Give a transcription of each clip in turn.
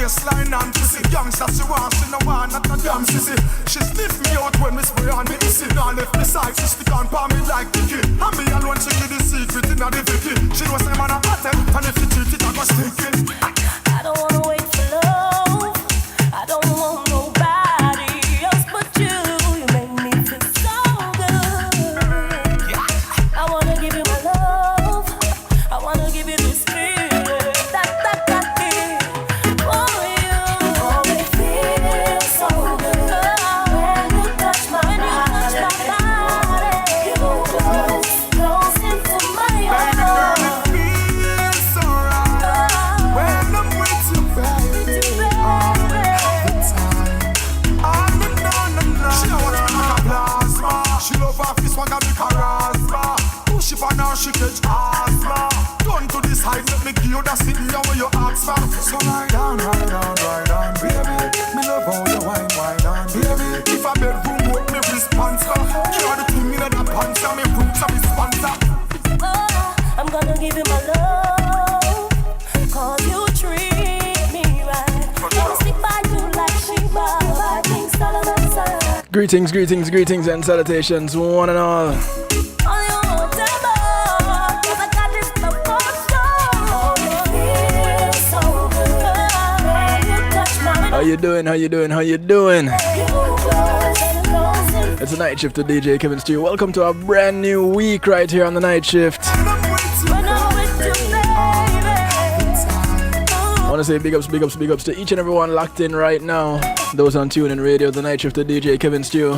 waistline and pussy. Youngster she wants, she no want not a damn sissy. She sniff me out when me spray on me issy. Now left me side, she stick on palm me like Vicky. And me alone she give the secret in the Vicky. She know say man a hotel, and if you treat it I go stinking. I don't wanna wait for love. I don't want nobody else but you. You make me feel so good. I wanna give you my love. I wanna give you this feeling that feeling for you. Oh, it feels so good when you touch my body. You go close into my heart. It feels so right when I'm with you, baby. All the time. Oh, no. She don't want to make a plasma. She love her fist, want to make a rasma. Push it for now, she catch asthma. Turn to this height, let me give you that sitting down where you ask for. So ride on, baby. Me love how you wine on, baby. If a bedroom work, me response. You're the thing in the pants, and me roots are me sponsor. I'm gonna give you my love, cause you treat me right. Gonna stick by you like Sheba, like King Solomon's son. Greetings and salutations, one and all. On your table, 'cause I got this love for sure. Oh, it feels so good when you touch my How you doing? You go close into It's a night shift to DJ Kevin Stew. Welcome to a brand new week right here on the night shift. when I'm with you, baby. I want to say big ups to each and everyone locked in right now. Those on TuneIn Radio, the night shift to DJ Kevin Stew.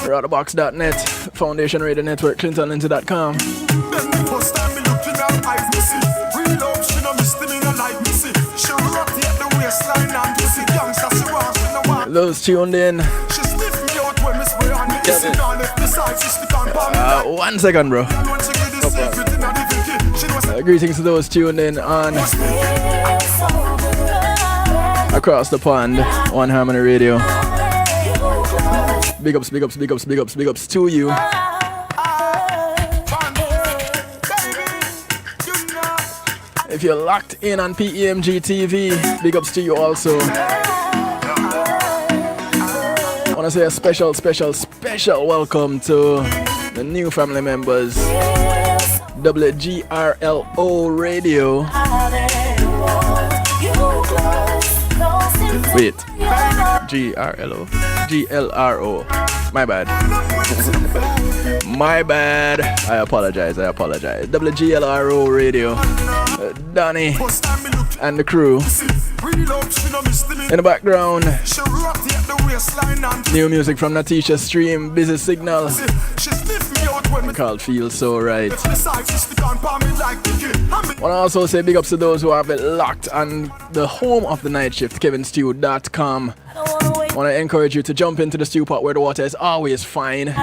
Rotterbox.net, Foundation Radio Network, ClintonLindsay.com. Then the first time me look in her eyes, me see real love, she no miss me no like me see. She rotate the waistline and pussy. Youngster she wants, she no want. Those tuned in. She sniff me out when me spray on me issy. Now left me side, she stick on palm me like 1 second, bro. and when she give the secret in the Vicky. She know say Greetings to those tuned in on Feels so good. across the pond on Harmony Radio. You go close. Big ups to you. baby, you know. If you're locked in on PEMG TV, big ups to you also. I want to say a special welcome to the new family members. WGRLO Radio. Wait, GRLO. GLRO. My bad. I apologize. WGLRO Radio. Donnie and the crew. In the background, new music from Natisha Stream, Busy Signal, called Feel So Right. Want to also say big ups to those who have it locked on the home of the night shift, kevinstew.com. Want to encourage you to jump into the stew pot where the water is always fine.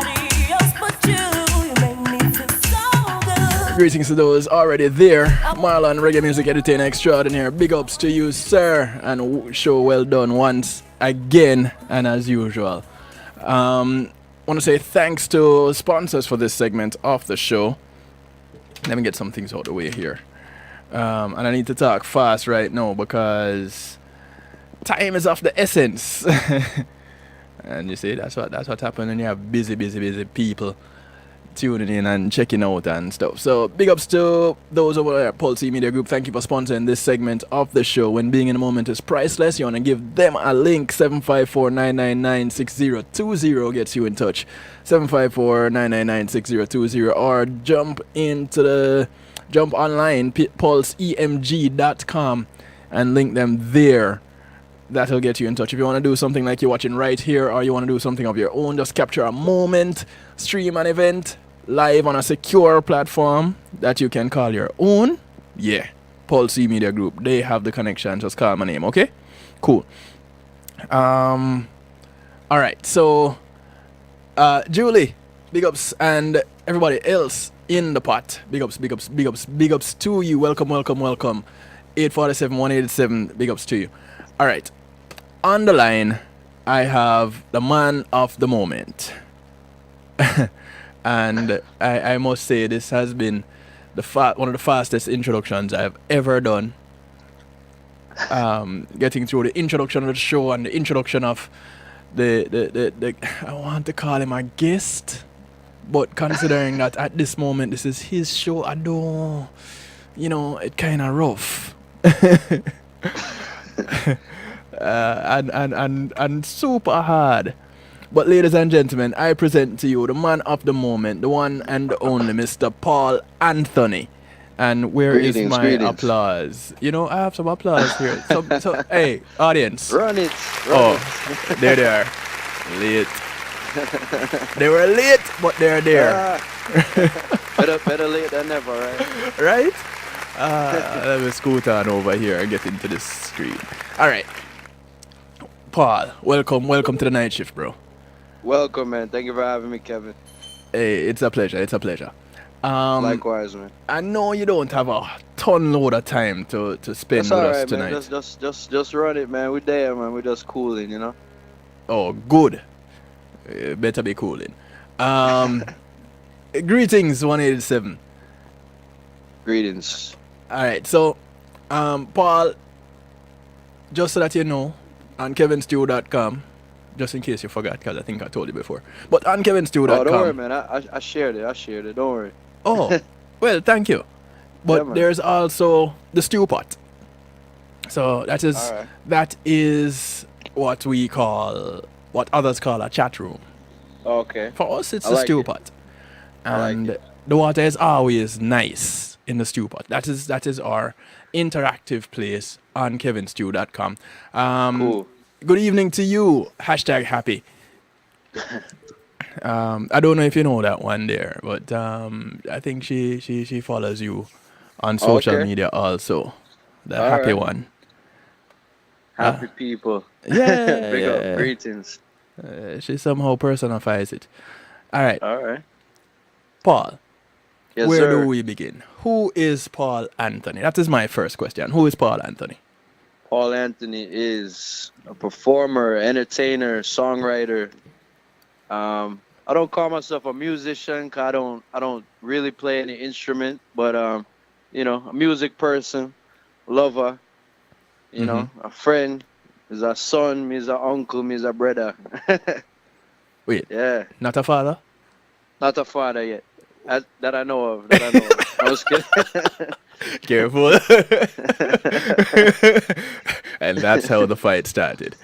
Greetings to those already there. Marlon, reggae music entertainer extraordinaire. Big ups to you, sir. And show well done once again and as usual. Want to say thanks to sponsors for this segment of the show. Let me get some things out of the way here. And I need to talk fast right now because time is of the essence. And you see, that's what happens when you have busy people tuning in and checking out and stuff. So big ups to those over there at Pulse Media Group. Thank you for sponsoring this segment of the show. When being in a moment is priceless, you want to give them a link. 754-999-6020 gets you in touch. 754-999-6020 or jump online pulseemg.com and link them there. That'll get you in touch. If you want to do something like you're watching right here, or you want to do something of your own, just capture a moment, stream an event live on a secure platform that you can call your own. Yeah, Pulse Media Group. They have the connection. Just call my name, okay? Cool. All right. So, Julie, big ups, and everybody else in the pot. Big ups to you. Welcome. 847-187. Big ups to you. All right. On the line, I have the man of the moment. And I must say this has been one of the fastest introductions I've ever done. getting through the introduction of the show and the introduction of the I want to call him a guest, but considering that at this moment this is his show, I don't, it kind of rough. And super hard. But ladies and gentlemen, I present to you the man of the moment, the one and the only Mr. Paul Anthony. And where is Greetings, my greetings. applause? I have some applause here. So hey, audience. Run it. Oh, there they are. Late. They were late, but they're there. Better late than never, right? Right? Let me scoot on over here and get into this screen. All right. Paul, welcome to the night shift, bro. Welcome, man. Thank you for having me, Kevin. Hey, it's a pleasure. Likewise, man. I know you don't have a ton load of time to spend That's with all us right, tonight. man. Just run it, man. We're there, man. We're just cooling, you know. Oh, good. Better be cooling. Greetings, 187. Greetings. All right, so, Paul, just so that you know, on kevinstew.com, just in case you forgot, because I think I told you before, but on kevinstew.com. Oh, don't worry, man. I shared it. Don't worry. Oh, well, thank you. But Yeah, there's also the stew pot. So that is All right. that is what others call a chat room. Okay. For us, it's I a like stew it. pot, I like and it. the water is always nice in the stew pot. That is our interactive place on kevinstew.com. Cool. Good evening to you. #happy. I don't know if you know that one there, but I think she follows you on social Okay. media also. The All happy right. one. Happy people. Yeah, Big yeah. up. Greetings. She somehow personifies it. All right, All right. Paul. Yes, Where sir. do we begin? Who is Paul Anthony? That is my first question. Who is Paul Anthony? Paul Anthony is a performer, entertainer, songwriter. I don't call myself a musician 'cause I don't really play any instrument, but a music person, lover, a friend, is a son, me is a uncle, me is a brother. Wait, Yeah, not a father? not a father yet. That I know of. I was kidding. Careful. And that's how the fight started.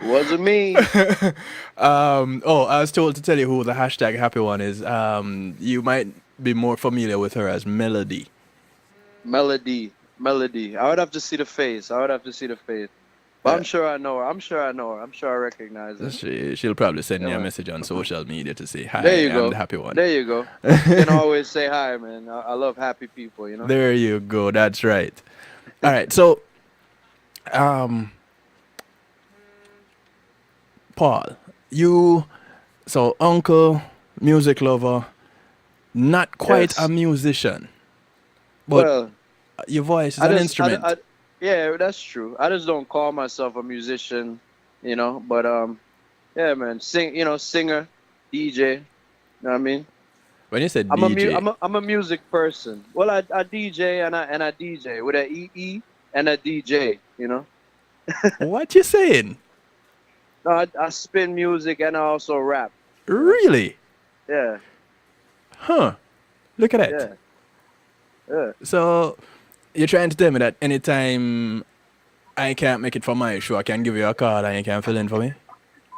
Wasn't me. I was told to tell you who the #happy one is. You might be more familiar with her as Melody. Melody. I would have to see the face. But I'm sure I know her. I'm sure I recognize her. She'll probably send me a man. message on social media to say hi. There you I'm go. the happy one. There you go. You can always say hi, man. I love happy people, you know. There you go. That's right. All right. So, Paul, uncle, music lover, not quite Yes. a musician, but Well, your voice is I an just, instrument. yeah, that's true. I just don't call myself a musician, But yeah, man, singer, DJ. You know what I mean? When you said I'm DJ, I'm a music person. Well, I DJ and I DJ with a EE and a DJ. what you saying? No, I spin music and I also rap. Really? Yeah, Huh? Look at that. yeah, yeah. So you're trying to tell me that anytime I can't make it for my show, I can give you a call and you can fill in for me?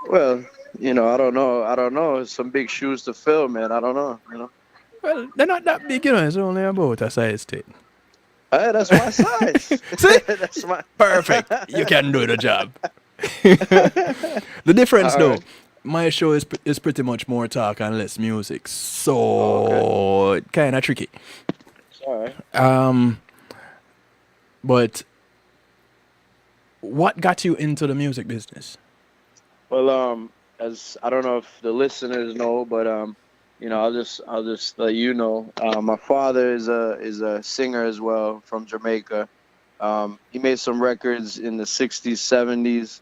Well, I don't know. It's some big shoes to fill, man. I don't know. Well, they're not that big, It's only about a size 10. Hey, that's my size. See? That's my Perfect. You can do the job. The difference, All though, right. my show is pretty much more talk and less music, so Okay. kind of tricky. All right. But what got you into the music business? Well, as I don't know if the listeners know, but I'll just let you know. My father is a singer as well from Jamaica. He made some records in the '60s, '70s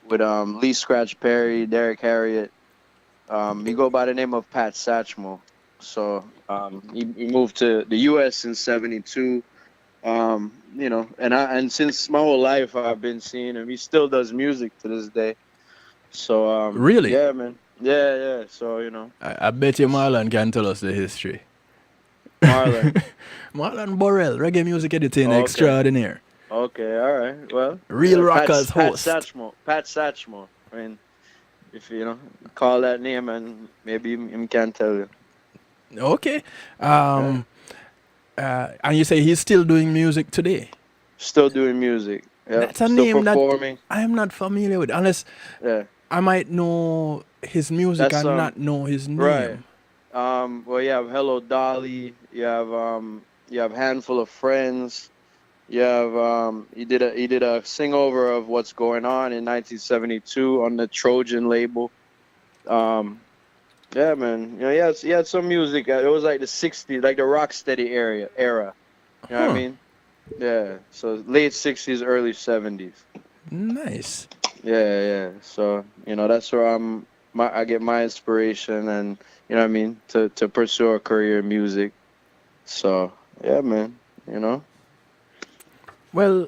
with Lee Scratch Perry, Derek Harriott. He go by the name of Pat Satchmo. So he moved to the U.S. in '72. You know, and since my whole life I've been seeing him. He still does music to this day. So Really? yeah, man. Yeah, yeah. So you know, I bet you just Marlon can tell us the history. Marlon. Marlon Borrell, reggae music editing Okay. extraordinaire. Okay. All right. Well, Real Pat Rockers Pat host. Satchmo. Pat Satchmo. I mean, if you know, call that name and maybe him can tell you. Okay. Yeah. Um, and you say he's still doing music today. Still doing music. Yep. That's a Still name that performing. I am not familiar with, unless Yeah. I might know his music That's and not know his right. name. Well, you have Hello Dolly. You have Handful of Friends. You have he did a sing over of What's Going On in 1972 on the Trojan label. Um, yeah, man. You know, he had some music. It was like the '60s, like the Rocksteady era. You know what I Huh. mean? Yeah. So late '60s, early '70s. Nice. Yeah, yeah. So you know that's where I get my inspiration and you know what I mean to pursue a career in music. So yeah, man. You know. Well,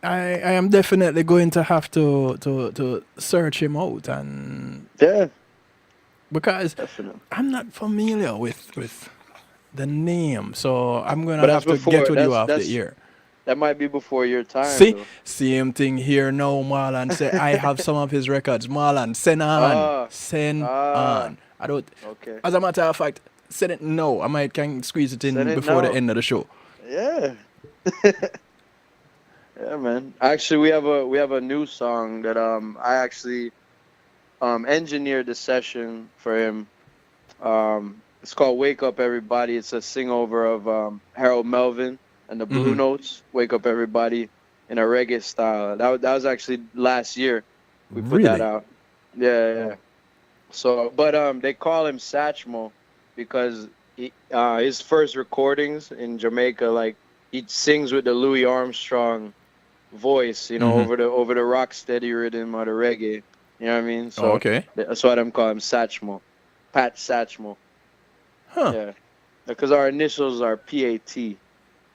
I am definitely going to have to search him out, and Yeah, because definitely. I'm not familiar with the name, so I'm gonna But that's have to get before. with you after That's here. that might be before your time See, though. same thing here now. Marlon say I have some of his records. Marlon, send on, Ah, send ah. on. I don't. Okay. As a matter of fact, send it now. I might can squeeze it Send in it before the now. end of the show. Yeah. Yeah, man. Actually, we have a new song that I actually engineered the session for him. It's called "Wake Up Everybody." It's a sing over of Harold Melvin and the Blue Hmm. Notes. "Wake Up Everybody" in a reggae style. That was actually last year we put that Really? out. Yeah, yeah. So, but they call him Satchmo because his first recordings in Jamaica, like he sings with the Louis Armstrong voice, you know, Hmm. over the rock steady rhythm or the reggae. You know what I mean? So Okay. that's why I'm calling him Satchmo, Pat Satchmo. Huh. Yeah, because our initials are PAT.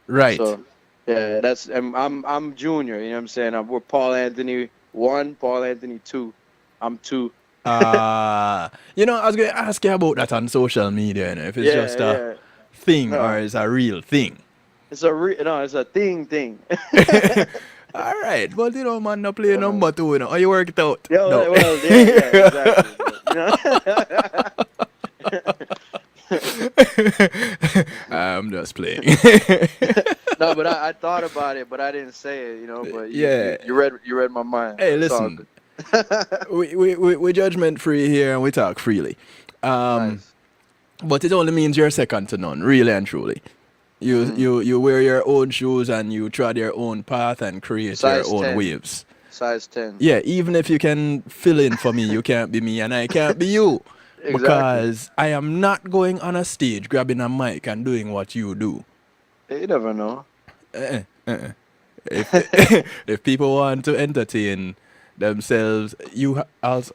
Right. So yeah, that's I'm Junior. You know what I'm saying? We're Paul Anthony 1, Paul Anthony 2. I'm 2. I was gonna ask you about that on social media, if it's Yeah, just a yeah. thing or No, it's a real thing. no, it's a thing. All right, but man, no play Yeah, man. number two, Oh, you work it out? Yeah, No. well, yeah, yeah, exactly. But, you know. I'm just playing. No, but I thought about it, but I didn't say it, you know. But Yeah. you read my mind. Hey, It's all listen, good. we judgment free here and we talk freely. Um, Nice. but it only means you're second to none, really and truly. Mm. You wear your own shoes and you trod your own path and create your Size own 10. waves. Size 10. Yeah, even if you can fill in for me, you can't be me and I can't be you. Exactly. Because I am not going on a stage, grabbing a mic and doing what you do. You never know. Uh-uh, uh-uh. If if people want to entertain themselves, also,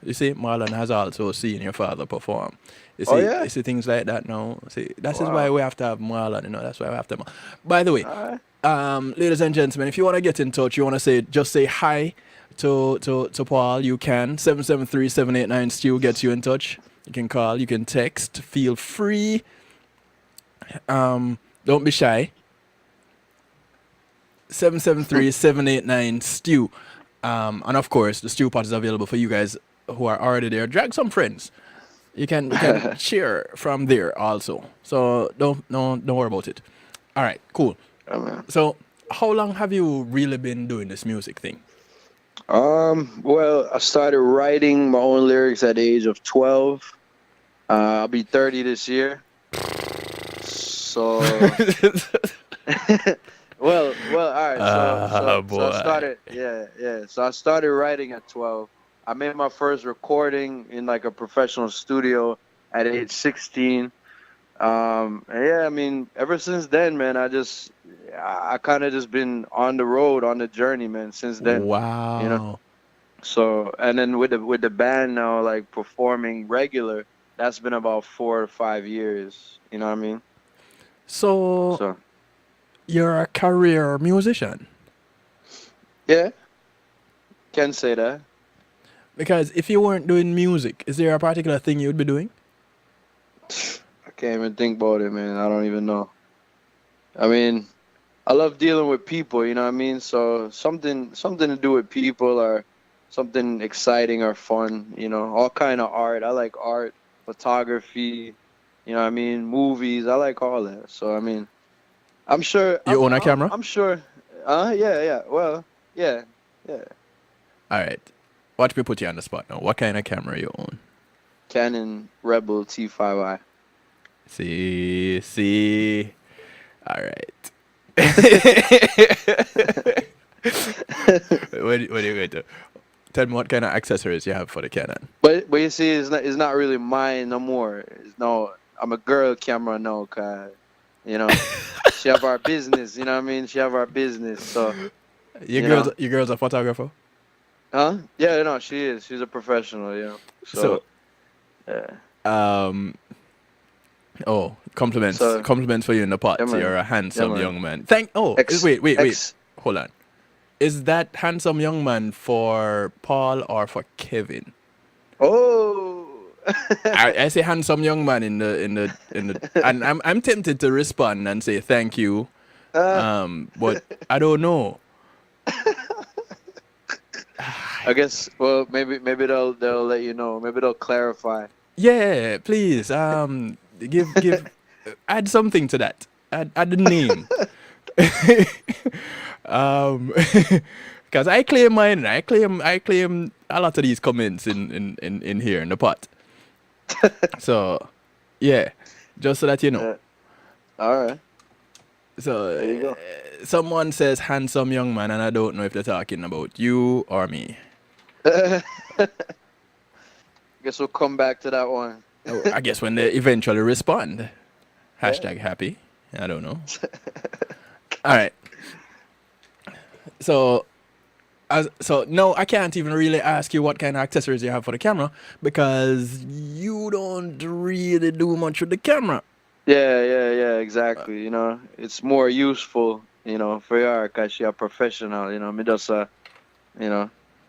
you see, Marlon has also seen your father perform. Oh yeah. You see things like that now. See, that is why Wow. we have to have Marlon. That's why we have to. By the way, All right. ladies and gentlemen, if you want to get in touch, you want to say hi to Paul, you can. 773-789 still gets you in touch. You can call, you can text. Feel free. Don't be shy. 773-789 stew. And of course, the stew pot is available for you guys who are already there. Drag some friends. You can share from there also. So don't worry about it. All right, cool. Oh, man. So how long have you really been doing this music thing? Well, I started writing my own lyrics at the age of 12. I'll be 30 this year. So, all right. So I Boy. started, yeah, yeah. So I started writing at 12. I made my first recording in like a professional studio at age 16. And yeah, I mean, ever since then, man, I kind of just been on the road, on the journey, man, since then, you know. Wow. So, and then with the band now, like performing regular, that's been about 4 or 5 years. You know what I mean? So So you're a career musician. yeah, can say that. Because if you weren't doing music, is there a particular thing you would be doing? I can't even think about it, man. I don't even know. I mean, I love dealing with people, you know what I mean? So something to do with people or something exciting or fun, all kind of art. I like art, photography, you know what I mean? Movies. I like all that. So I mean, I'm sure You own a camera? I'm sure yeah. Well, yeah. Yeah. All right. Watch me put you on the spot now. What kind of camera you own? Canon Rebel T5i. See. All right. What are you going to tell me? What kind of accessories you have for the Canon? But you see, it's not really mine no more. I'm a girl camera now, cause you know she have our business. You know what I mean? She have our business. So Your girl's a photographer. huh? Yeah, no, she is. She's a professional. So So yeah. um. Oh, compliments! So Compliments for you in the pot. yeah, man. You're a Yeah, handsome man. young man. Wait. X. Hold on. Is that handsome young man for Paul or for Kevin? Oh. I say handsome young man in the and I'm tempted to respond and say thank you. Uh, But I don't know. I guess. Well, maybe they'll let you know. Maybe they'll clarify. Yeah, please. Give add something to that. Add the name. Um, because I claim mine. I claim a lot of these comments in here in the pot. So, yeah, just so that you know. All right. So, There you go. someone says handsome young man, and I don't know if they're talking about you or me. Guess we'll come back to that one. Oh, I guess when they eventually respond. Hashtag happy. I don't know. All right. So, no, I can't even really ask you what kind of accessories you have for the camera because you don't really do much with the camera. Yeah, exactly. It's more useful, for you because you're a professional, me just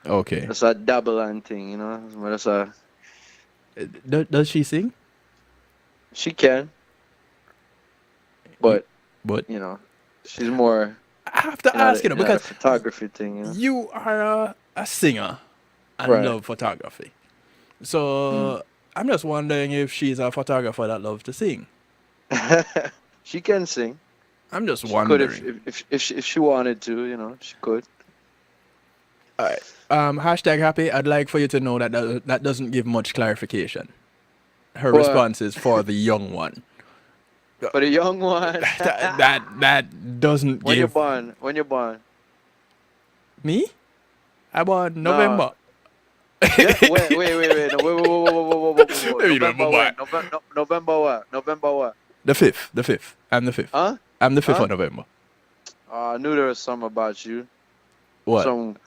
Okay. that's a double and thing, me just Does she sing? she can, but But she's more I have to ask, the because photography thing, you are a singer and Right. love photography. So I'm just wondering if she's a photographer that loves to sing. She can sing. I'm just She could wondering. if she wanted to, she could. All right. Hashtag happy. I'd like for you to know that that doesn't give much clarification. Her What? response is for the young one. For the young one. That doesn't When you're give born? When you're born? me. I born No. November. Yeah, wait. No, wait. Maybe November November what? what? November what? November what? The fifth. I'm the fifth. Huh? I'm the 5th Huh? of November. I knew there was something about you. What? Some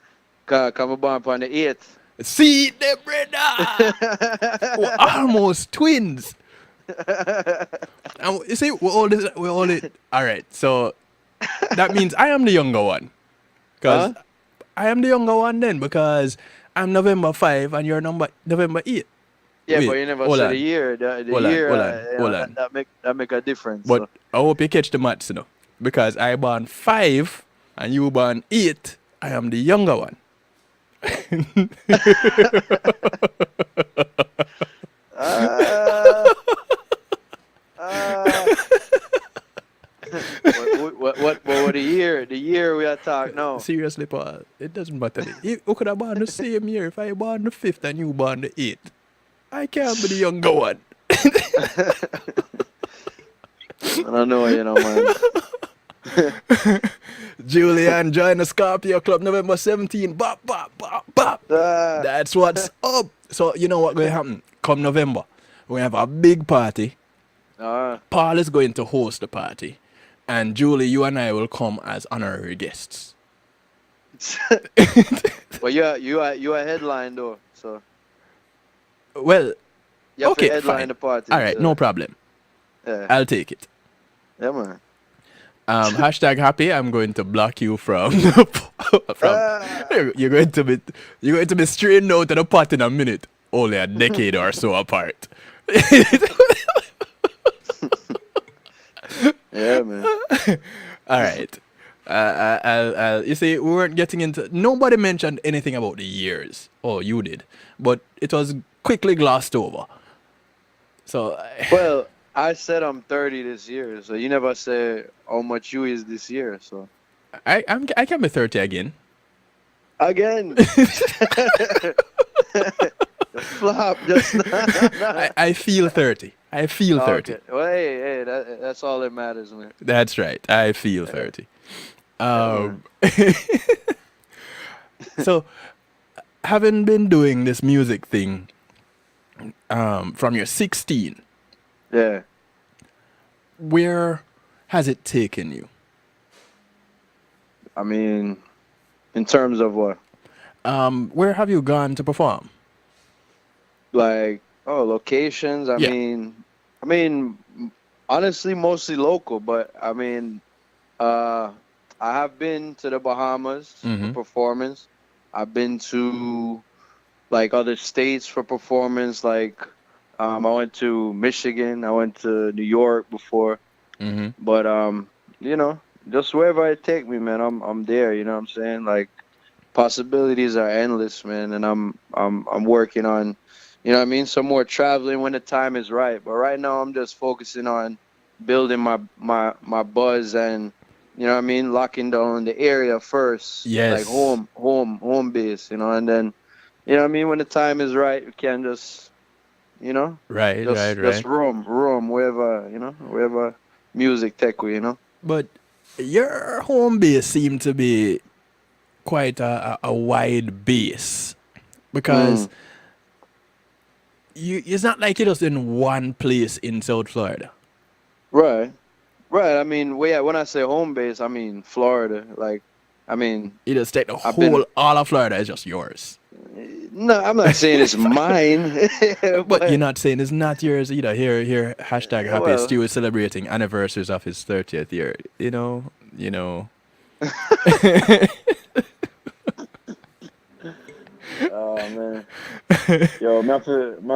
come born upon the 8th. See them, brother. We're almost twins. And you see, we're all it. All right, so that means I am the younger one, because Huh? I am the younger one then because I'm November 5 and you're November 8. Yeah, Wait, but you never hold said on. the year. The Hold on, year. hold on. That make a difference. But So. I hope you catch the maths, because I born 5 and you born 8. I am the younger one. What the year? The year we are talking. No. Seriously, Paul, it doesn't matter. Who could have born the same year if I born the 5th and you born the 8th? I can't be the younger one. I don't know, man. Julian join the Scorpio Club November 17. Bop, bop, bop, bop. That's what's up. So, you know what's going to happen? Come November, we have a big party. Paul is going to host the party. And Julie, you and I will come as honorary guests. Well, you are headline though, so Well, You have to Okay, headline fine. the party. All right, So, no problem. yeah. I'll take it. Yeah, man. Hashtag happy. I'm going to block you from from. Ah, You're going to be straightened out of the pot in a minute. Only a decade or so apart. yeah, man. All right. You see, we weren't getting into. Nobody mentioned anything about the years. Oh, you did, but it was quickly glossed over. So, Well, I said I'm 30 this year, so you never say how much you is this year. So I can be 30 again. again, flop just I feel 30. I feel 30. Okay. Well, hey, that's all that matters, man. That's right. I feel 30. Yeah, So, having been doing this music thing from your 16, yeah. where has it taken you? I mean, in terms of what? Where have you gone to perform? Like, oh, locations. Yeah. I mean, honestly, mostly local. But I mean, I have been to the Bahamas for performance. I've been to like other states for performance. Like, I went to Michigan. I went to New York before. But you know, just wherever it take me, man, I'm there. You know what I'm saying? Like, possibilities are endless, man, and I'm working on, you know what I mean, some more traveling when the time is right. But right now, I'm just focusing on building my buzz and, you know what I mean, locking down the area first, Yes. like home base, you know, and then, you know what I mean, when the time is right, we can just, you know, Right. just roam wherever, you know, wherever music take we, you know. But your home base seemed to be quite a wide base because it's not like you're just in one place in South Florida. Right. Right. I mean, well, yeah, when I say home base, I mean Florida. Like, I mean, You just take the I've been. all of Florida is just yours. No, I'm not saying it's mine. But you're not saying it's not yours either. Here, hashtag happy Well. Stu is celebrating anniversaries of his 30th year. You know. Oh man, yo, I'm have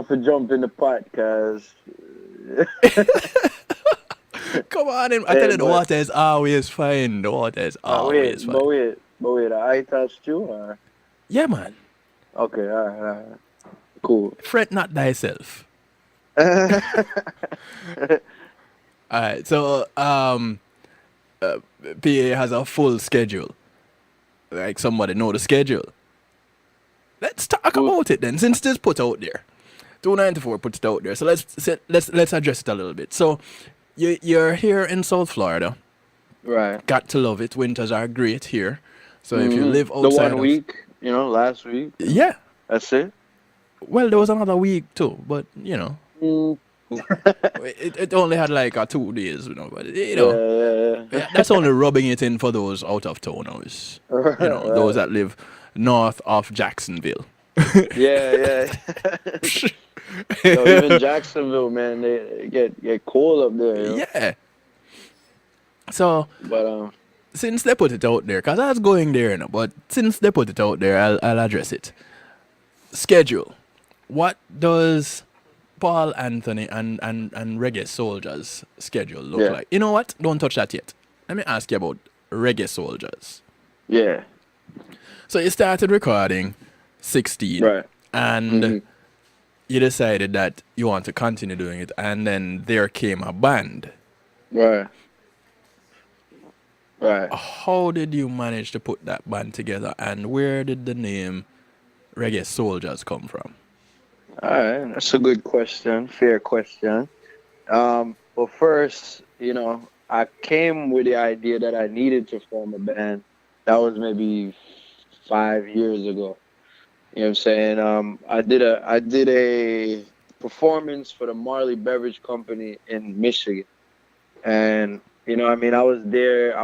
to jump in the pot, cause. Come on, I Hey, tell you, the but- water is always fine. The water is always fine. But wait, I touched you, or? Yeah, man. Okay, all right, cool. Fret not thyself. Alright, so PA has a full schedule. Like somebody know the schedule. Let's talk about it then. Since this put out there, 294 puts it out there. So let's address it a little bit. So you're here in South Florida. Right. Got to love it. Winters are great here. So if you live The outside 1 week, you know, last week. yeah. That's it. Well, there was another week too, but you know, it only had like 2 days, you know. But you know, Yeah. that's only rubbing it in for those out of towners. You know, those that live north of Jacksonville. Yeah. Yo, even Jacksonville, man, they get cold up there. You know? Yeah. So But since they put it out there, cause I was going there, you know, but since they put it out there, I'll address it. Schedule. What does Paul Anthony and Reggae Souljah's schedule look Yeah. like? You know what? Don't touch that yet. Let me ask you about Reggae Souljah's. yeah, So you started recording 16, right. and you decided that you want to continue doing it, and then there came a band. Right. How did you manage to put that band together, and where did the name Reggae Souljah's come from? All right, that's a good question. Fair question. But first, you know, I came with the idea that I needed to form a band. That was maybe 5 years ago. You know what I'm saying? I did a performance for the Marley Beverage Company in Michigan, and you know, I mean, I was there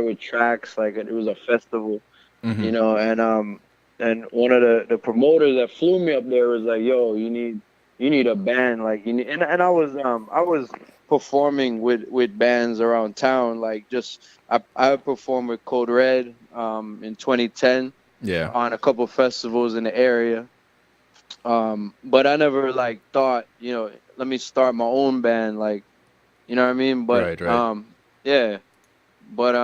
with tracks, like it was a festival, you know, and one of the promoters that flew me up there was like, yo, you need you need a band, like you need, and I was performing with bands around town, like just I performed with Code Red in 2010 Yeah. on a couple festivals in the area. But I never like thought, let me start my own band, like, you know what I mean? But Right, right. yeah, but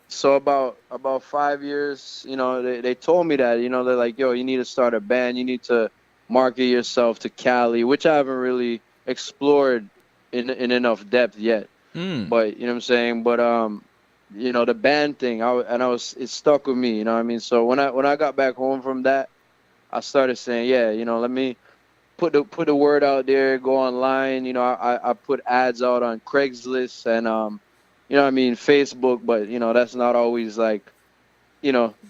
so about 5 years, they told me that, they're like, yo, you need to start a band, you need to market yourself to Cali, which I haven't really explored in enough depth yet. Mm. But you know what I'm saying? But the band thing, it stuck with me, you know what I mean? So when I got back home from that, I started saying, yeah, let me put the word out there, go online. I put ads out on Craigslist and what I mean, Facebook, but that's not always like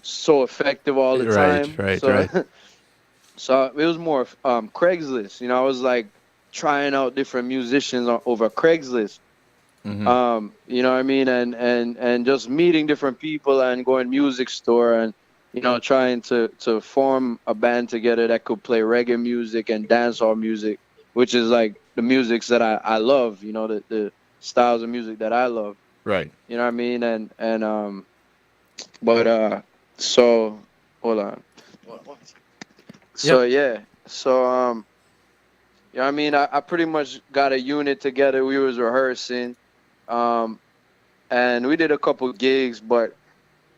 so effective all the Right, time. right, So right. so it was more Craigslist. I was like trying out different musicians over Craigslist. Mm-hmm. You know what I mean, and just meeting different people and going music store and trying to form a band together that could play reggae music and dancehall music, which is like the musics that I love, the styles of music that I love. Right. You know what I mean? And but so hold on. Yep. So yeah. So I mean, I pretty much got a unit together. We was rehearsing. Um and we did a couple gigs, but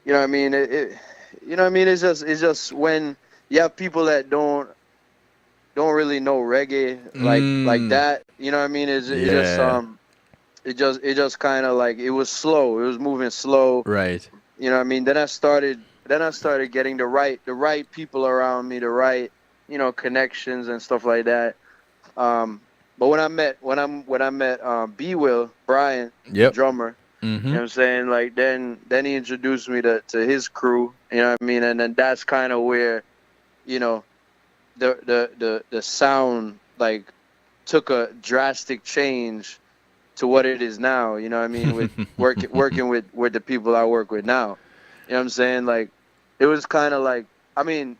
you know what I mean, you know what I mean, it's just when you have people that don't really know reggae like Mm. that, you know what I mean, it just Yeah. it just kind of like it was slow, it was moving slow, Right. you know what I mean. Then I started getting the right people around me, the right connections and stuff like that. But when I met B Will Brian, the Yep. drummer, you Mm-hmm. know what I'm saying? Like then he introduced me to his crew, you know what I mean? And then that's kind of where, you know, the sound like took a drastic change to what it is now, you know what I mean, with working with the people I work with now. You know what I'm saying? Like it was kind of like, I mean,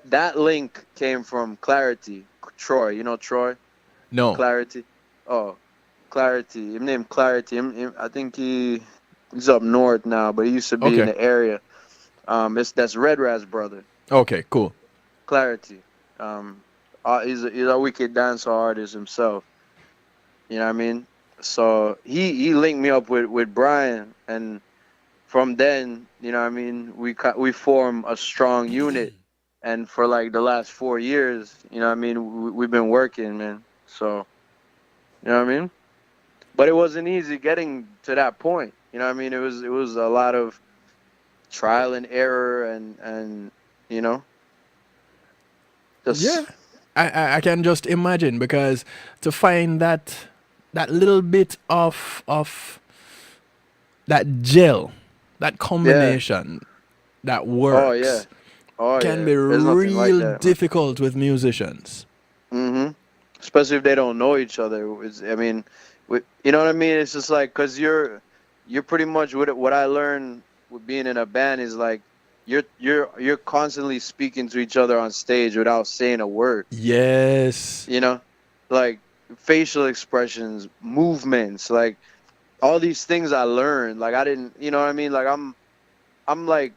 that link came from Clarity, Troy, Troy, No. Clarity. Oh, Clarity. Him named Clarity. I think he's up north now, but he used to be in Okay. the area. That's Red Rat's brother, Okay. Cool. Clarity. Um, he's a wicked dancehall artist himself. You know what I mean? So he linked me up with Brian, and from then, you know what I mean, we form a strong unit, and for like the last 4 years, you know what I mean, we've been working, man. So you know what I mean? But it wasn't easy getting to that point. You know what I mean? It was a lot of trial and error and you know just Yeah. I can just imagine because to find that little bit of that gel, that yeah. combination that Oh yeah. works Oh can yeah. be There's nothing like real that, man. difficult with musicians. Especially if they don't know each other. I mean, you know what I mean? It's just like cuz you're pretty much what I learned with being in a band is like you're constantly speaking to each other on stage without saying a word. Yes. You know? Like facial expressions, movements, like all these things I learned. Like I didn't, you know what I mean? Like I'm like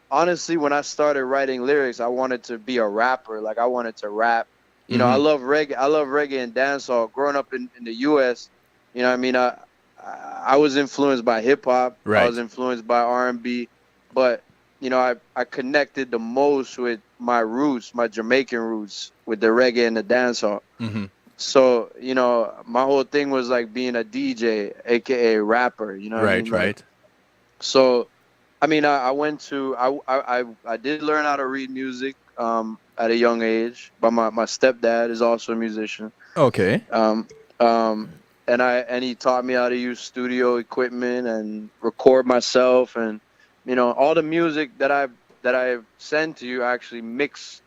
honestly, when I started writing lyrics, I wanted to be a rapper. Like I wanted to rap. I Mm-hmm. love reggae. I love reggae and dancehall. Growing up in the U.S., you know what I mean. I was influenced by hip hop. I was Right. influenced by R&B, but I connected the most with my roots, my Jamaican roots, with the reggae and the dancehall. Mm-hmm. So my whole thing was like being a DJ, aka rapper. You know what I Right. mean? Like Right. so. I mean, I went to I did learn how to read music at a young age, but my stepdad is also a musician. Okay. Um, um, and he taught me how to use studio equipment and record myself, and all the music that I send to you, I actually mix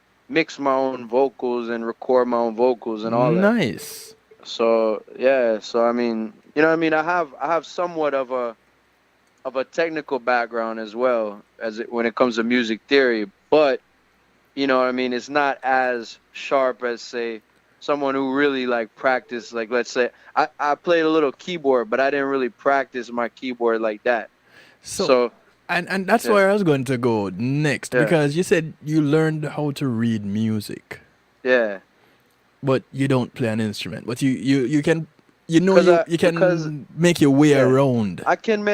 my own vocals and record my own vocals and all that. Nice. So yeah, so I mean, what I mean, I have somewhat of a technical background as well when it comes to music theory, but you know what I mean, it's not as sharp as say someone who really like practice. Like let's say I played a little keyboard, but I didn't really practice my keyboard like that. So, So and that's yeah, where I was going to go next yeah, because you said you learned how to read music, yeah. but you don't play an instrument. But you can, you Because can make your way yeah, around. I can,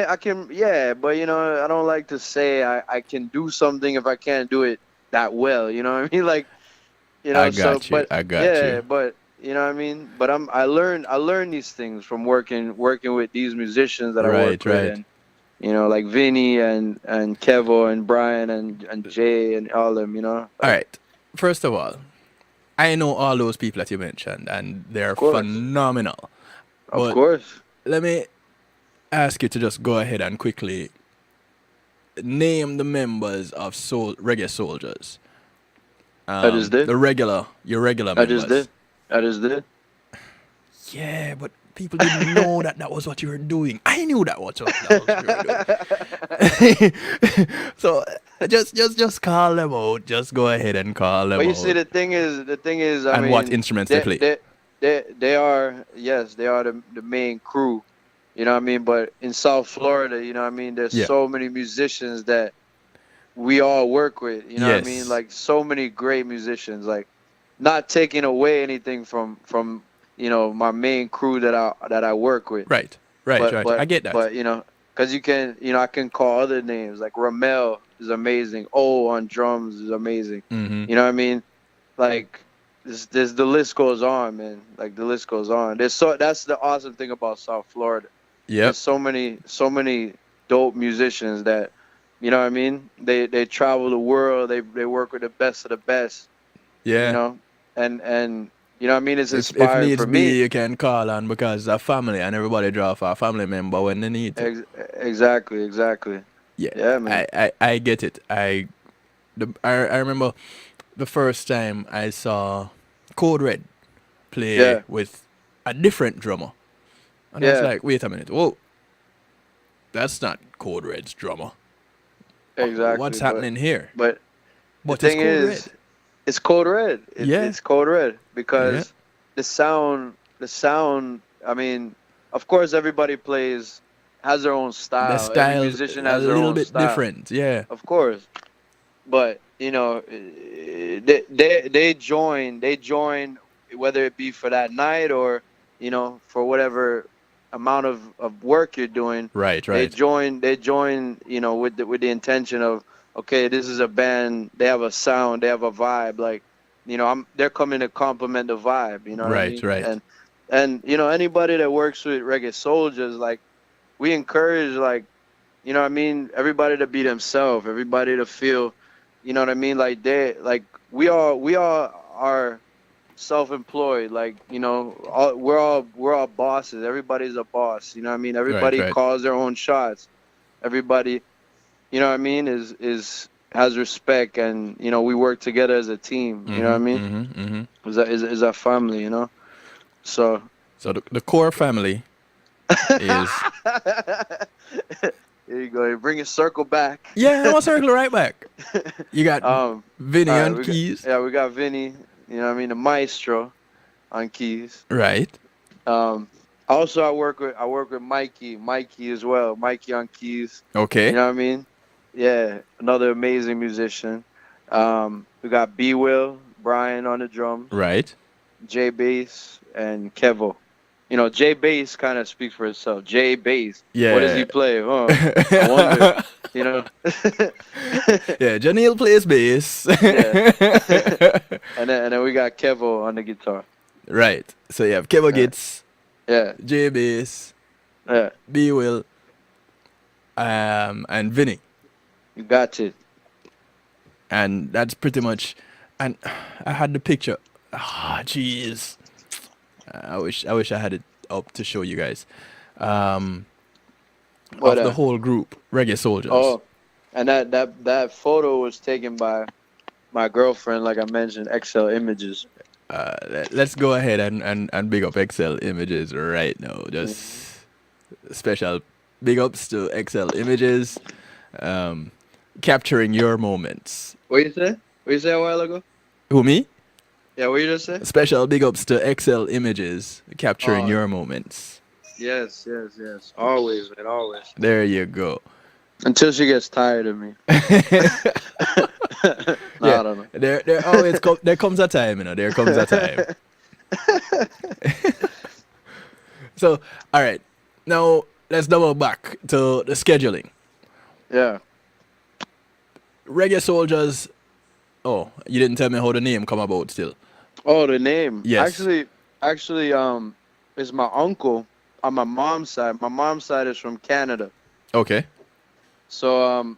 yeah, but you know, I don't like to say I can do something if I can't do it that well. You know what I mean? Like, you I know, so, got you. but I got you. yeah, but you know what I mean? But I learned these things from working with these musicians that I work Right, with, right. and you know, like Vinny and Kevo and Brian and Jay and all them, you know, All like right. First of all, I know all those people that you mentioned, and of they're course, phenomenal. of But course. let me ask you to just go ahead and quickly name the members of Reggae Soldiers. I just did. Your regular I just members. did. I just did. Yeah, but people didn't know that that was what you were doing. I knew that was what you were doing. So just call them out. Just go ahead and call But them you see, out. the thing is, I And what mean, instruments they play. they are, yes, they are the main crew. You know what I mean? But in South Florida, you know what I mean, there's Yeah. so many musicians that we all work with. You know what I mean? Yes. Like so many great musicians. Like not taking away anything from you know my main crew that I work with. Right. Right. But Right. I get that. you know, because you can, you know, I can call other names like Ramel is amazing. O on drums is amazing. Mm-hmm. You know what I mean? Like this the list goes on, man. Like the list goes on. There's so that's the awesome thing about South Florida. Yep. There's so many dope musicians that, you know what I mean? They travel the world. They work with the best of the best. You Yeah. know, and you know what I mean? It's If inspiring needs for me. be, you can call on because a family and everybody draw for a family member when they need to. Exactly, exactly. Yeah, Yeah, man. I get it. I remember the first time I saw Code Red play Yeah, with a different drummer. And I was yeah, like, wait a minute, whoa, that's not Code Red's drummer. exactly. What's happening here? But the But it's thing Code Red. is, it's Code Red. Yeah, It's Code Red yeah. because the sound. I mean, of course, everybody has their own The style. Every style's musician a has their little own bit style, different. Yeah. of course. But you know, they join whether it be for that night or you know for whatever amount of work you're doing. Right, right. They join you know with the intention of okay, this is a band. They have a sound. They have a vibe. Like you know, they're coming to complement the vibe. You know what I Right, mean? right. And you know anybody that works with Reggae Soldiers, like we encourage like you know what I mean, everybody to be themselves, everybody to feel, you know what I mean, like we all are self-employed, like you know, we're all bosses. Everybody's a boss, you know what I mean. Right, Everybody right. calls their own shots. Everybody, you know what I mean, is has respect, and you know we work together as a team. You know what I Mm-hmm, mean? mm-hmm, mm-hmm. Is a family, you know. So. So the core family is There you go. You bring it circle back. yeah. I'm gonna circle right back. You got Vinny All right, on keys, we got Vinny. You know what I mean, the maestro on keys. right? Also I work with Mikey as well. Mikey on keys. You Okay, know what I mean? Yeah, another amazing musician. We got B Will, Brian on the drums, right. J Bass, and Kevo. You know, J Bass kind of speaks for itself. J Bass. What does Yeah. he play? Huh? I wonder. You know. Yeah, Janelle plays bass. Yeah. And then we got Kevo on the guitar. Right. So you have Kevin Yeah. Gates, Yeah. J Bass, Yeah. B Will, and Vinny. You got it. And that's pretty much. And I had the picture. Ah, jeez. I wish I had it up to show you guys. But Of the whole group, Reggae Soldiers. oh, and that photo was taken by my girlfriend, like I mentioned, XL Images. Let's go ahead and big up XL Images right now. Just special big ups to XL Images, capturing your moments. What you say? What you say a while ago? Who, me? Yeah, what you just say? Special big ups to Excel Images, capturing Oh, your moments. yes, yes, yes. Always, man, always. There you go. Until she gets tired of me. No, Yeah, I don't know. there always there comes a time, there comes a time. So, all right, now let's double back to the scheduling. Yeah. Reggae Soldiers. Oh, you didn't tell me how the name come about still. Oh, the name. Yes. Actually, is my uncle on my mom's side. My mom's side is from Canada. Okay. So,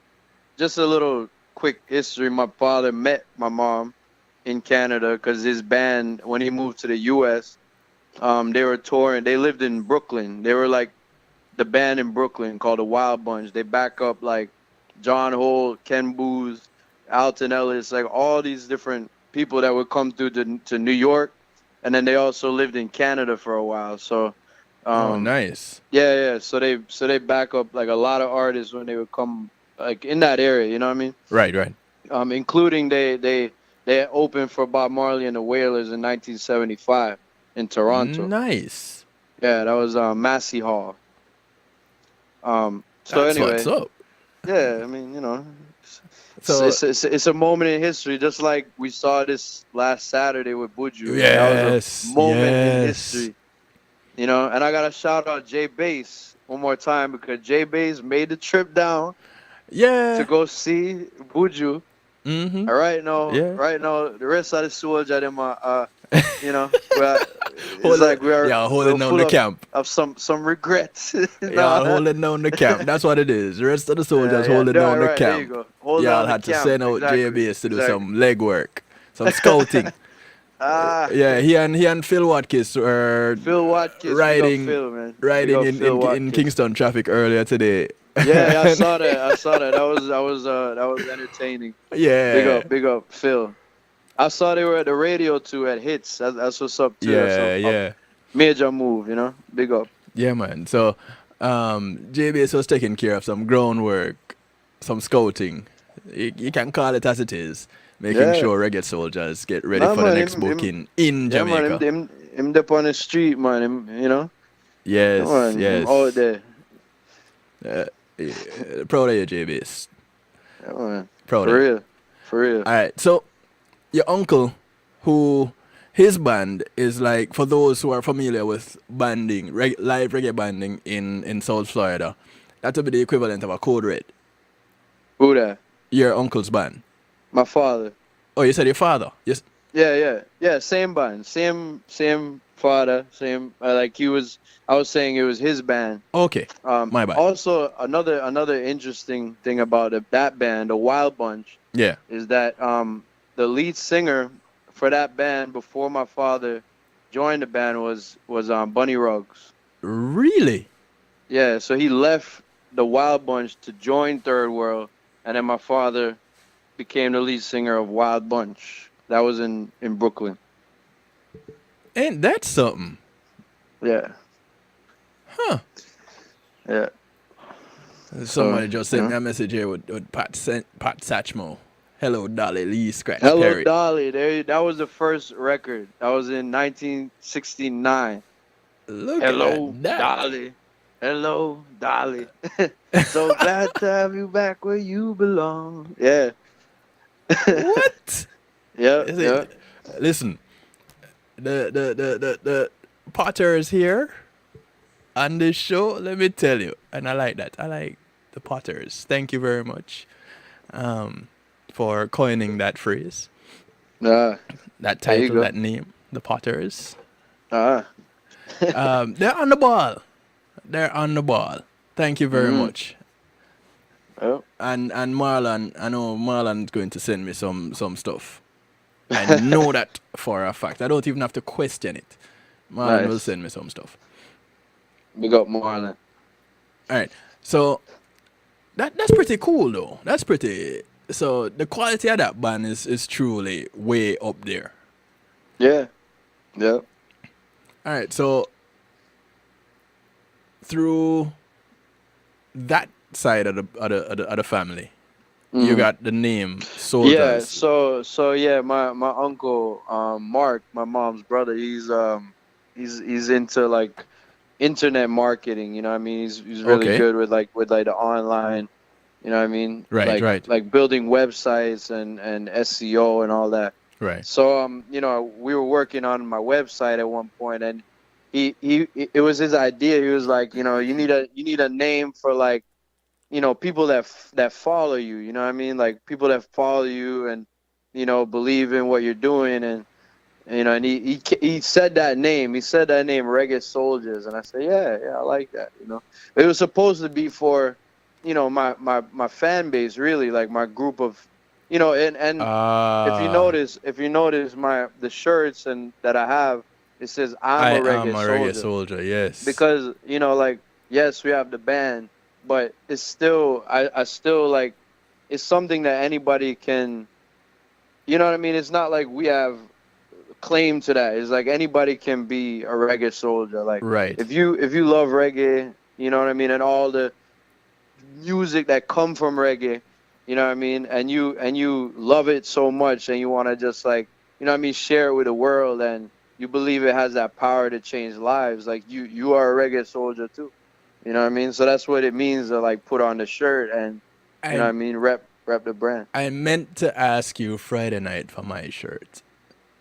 just a little quick history. My father met my mom in Canada because his band, when he moved to the U.S., they were touring. They lived in Brooklyn. They were like the band in Brooklyn called the Wild Bunch. They back up like John Holt, Ken Booth, Alton Ellis, like all these different people that would come through to New York, and then they also lived in Canada for a while. So, Oh, nice. yeah. So they back up like a lot of artists when they would come like in that area. You know what I mean? Right. Including they opened for Bob Marley and the Wailers in 1975 in Toronto. Nice. Yeah, that was Massey Hall. So That's what's anyway, up. yeah, I mean, So it's a moment in history, just like we saw this last Saturday with Buju. That yes, was a moment in yes. history, And I gotta shout out Jay Bass one more time because Jay Bass made the trip down Yeah. to go see Buju. Mm-hmm. All right, now, Yeah. the rest of the soldier them it's like we are holding we're down full the camp. of some regrets. Y'all holding down the camp. That's what it is. The rest of the soldiers holding Yeah, down the right, there you camp. go. Hold Y'all down the had to camp. send out Exactly, JBS to do exactly. some legwork, some scouting. Yeah, he and Phil Watkins were Phil Watkins, riding big up Phil, man. riding Big up Phil in Watkins. Kingston traffic earlier today. Yeah, I saw that. That was entertaining. Yeah. Big up Phil. I saw they were at the radio too at Hits. That's what's up too. That's Yeah. a major move, Big up. Yeah, man. So, JBS was taking care of some groundwork, some scouting. You can call it as it is. Making sure Reggae Soldiers get ready for the next booking in Jamaica. Yeah, man. Him up on the street, man. Yes, Come on, yes. him out there. Proud of you, JBS. Yeah, man. Proud For of you. real. For real. All right. So, your uncle, his band is like, for those who are familiar with banding, live reggae banding in South Florida, that would be the equivalent of a Code Red. Who that? Your uncle's band. My father. Oh, you said your father? Yes. Yeah. Same band, same father, same. I was saying it was his band. Okay. My bad. Also, another interesting thing about that band, the Wild Bunch, Yeah. is that the lead singer for that band before my father joined the band was Bunny Ruggs. Really? Yeah. So he left the Wild Bunch to join Third World, and then my father became the lead singer of Wild Bunch. That was in Brooklyn. Ain't that something? Yeah. Huh. Yeah. Somebody just sent me a message here with Pat Satchmo. Hello, Dolly Lee Scratch Hello, Perry. Dolly. That was the first record. That was in 1969. Look Hello, at that. Dolly. Hello, Dolly. So glad to have you back where you belong. Yeah. What? Yeah. Listen, the Potters here on this show, let me tell you, and I like that. I like the Potters. Thank you very much for coining that phrase, that title, that name, the Potters. They're on the ball. They're on the ball. Thank you very much. Oh. And Marlon, I know Marlon's going to send me some stuff. I know that for a fact. I don't even have to question it. Marlon will send me some stuff. Big up Marlon. All right. So that's pretty cool though. That's pretty. So the quality of that band is truly way up there. Yeah. Yeah. All right. So through that side of the family, you Mhm. got the name Yeah, Soldiers. so yeah, my uncle, Mark, my mom's brother, he's into like internet marketing, you know what I mean? He's really Okay. good with like the online, you know what I mean? Right, right, Like building websites and SEO and all that. right. So you know, we were working on my website at one point, and it was his idea. He was like, you know, you need a name for like, you know, people that follow you, you know what I mean? Like people that follow you and, you know, believe in what you're doing. And you know, and he said that name. He said that name, Reggae Soldiers, and I said, yeah, I like that. You know, it was supposed to be for, you know, my fan base, really, like my group of, you know, and Ah, if you notice the shirts and that I have, it says I'm I a am reggae a reggae soldier, soldier. Yes. because you know, like, yes, we have the band, but it's still, I still like, it's something that anybody can, you know what I mean? It's not like we have claim to that. It's like anybody can be a reggae soldier. Like Right. if you love reggae, you know what I mean, and all the music that come from reggae, you know what I mean, and you love it so much, and you want to just like, you know what I mean, share it with the world, and you believe it has that power to change lives. Like you are a reggae soldier too. You know what I mean? So that's what it means to like put on the shirt and, you know what I I mean, rep the brand. I meant to ask you Friday night for my shirt.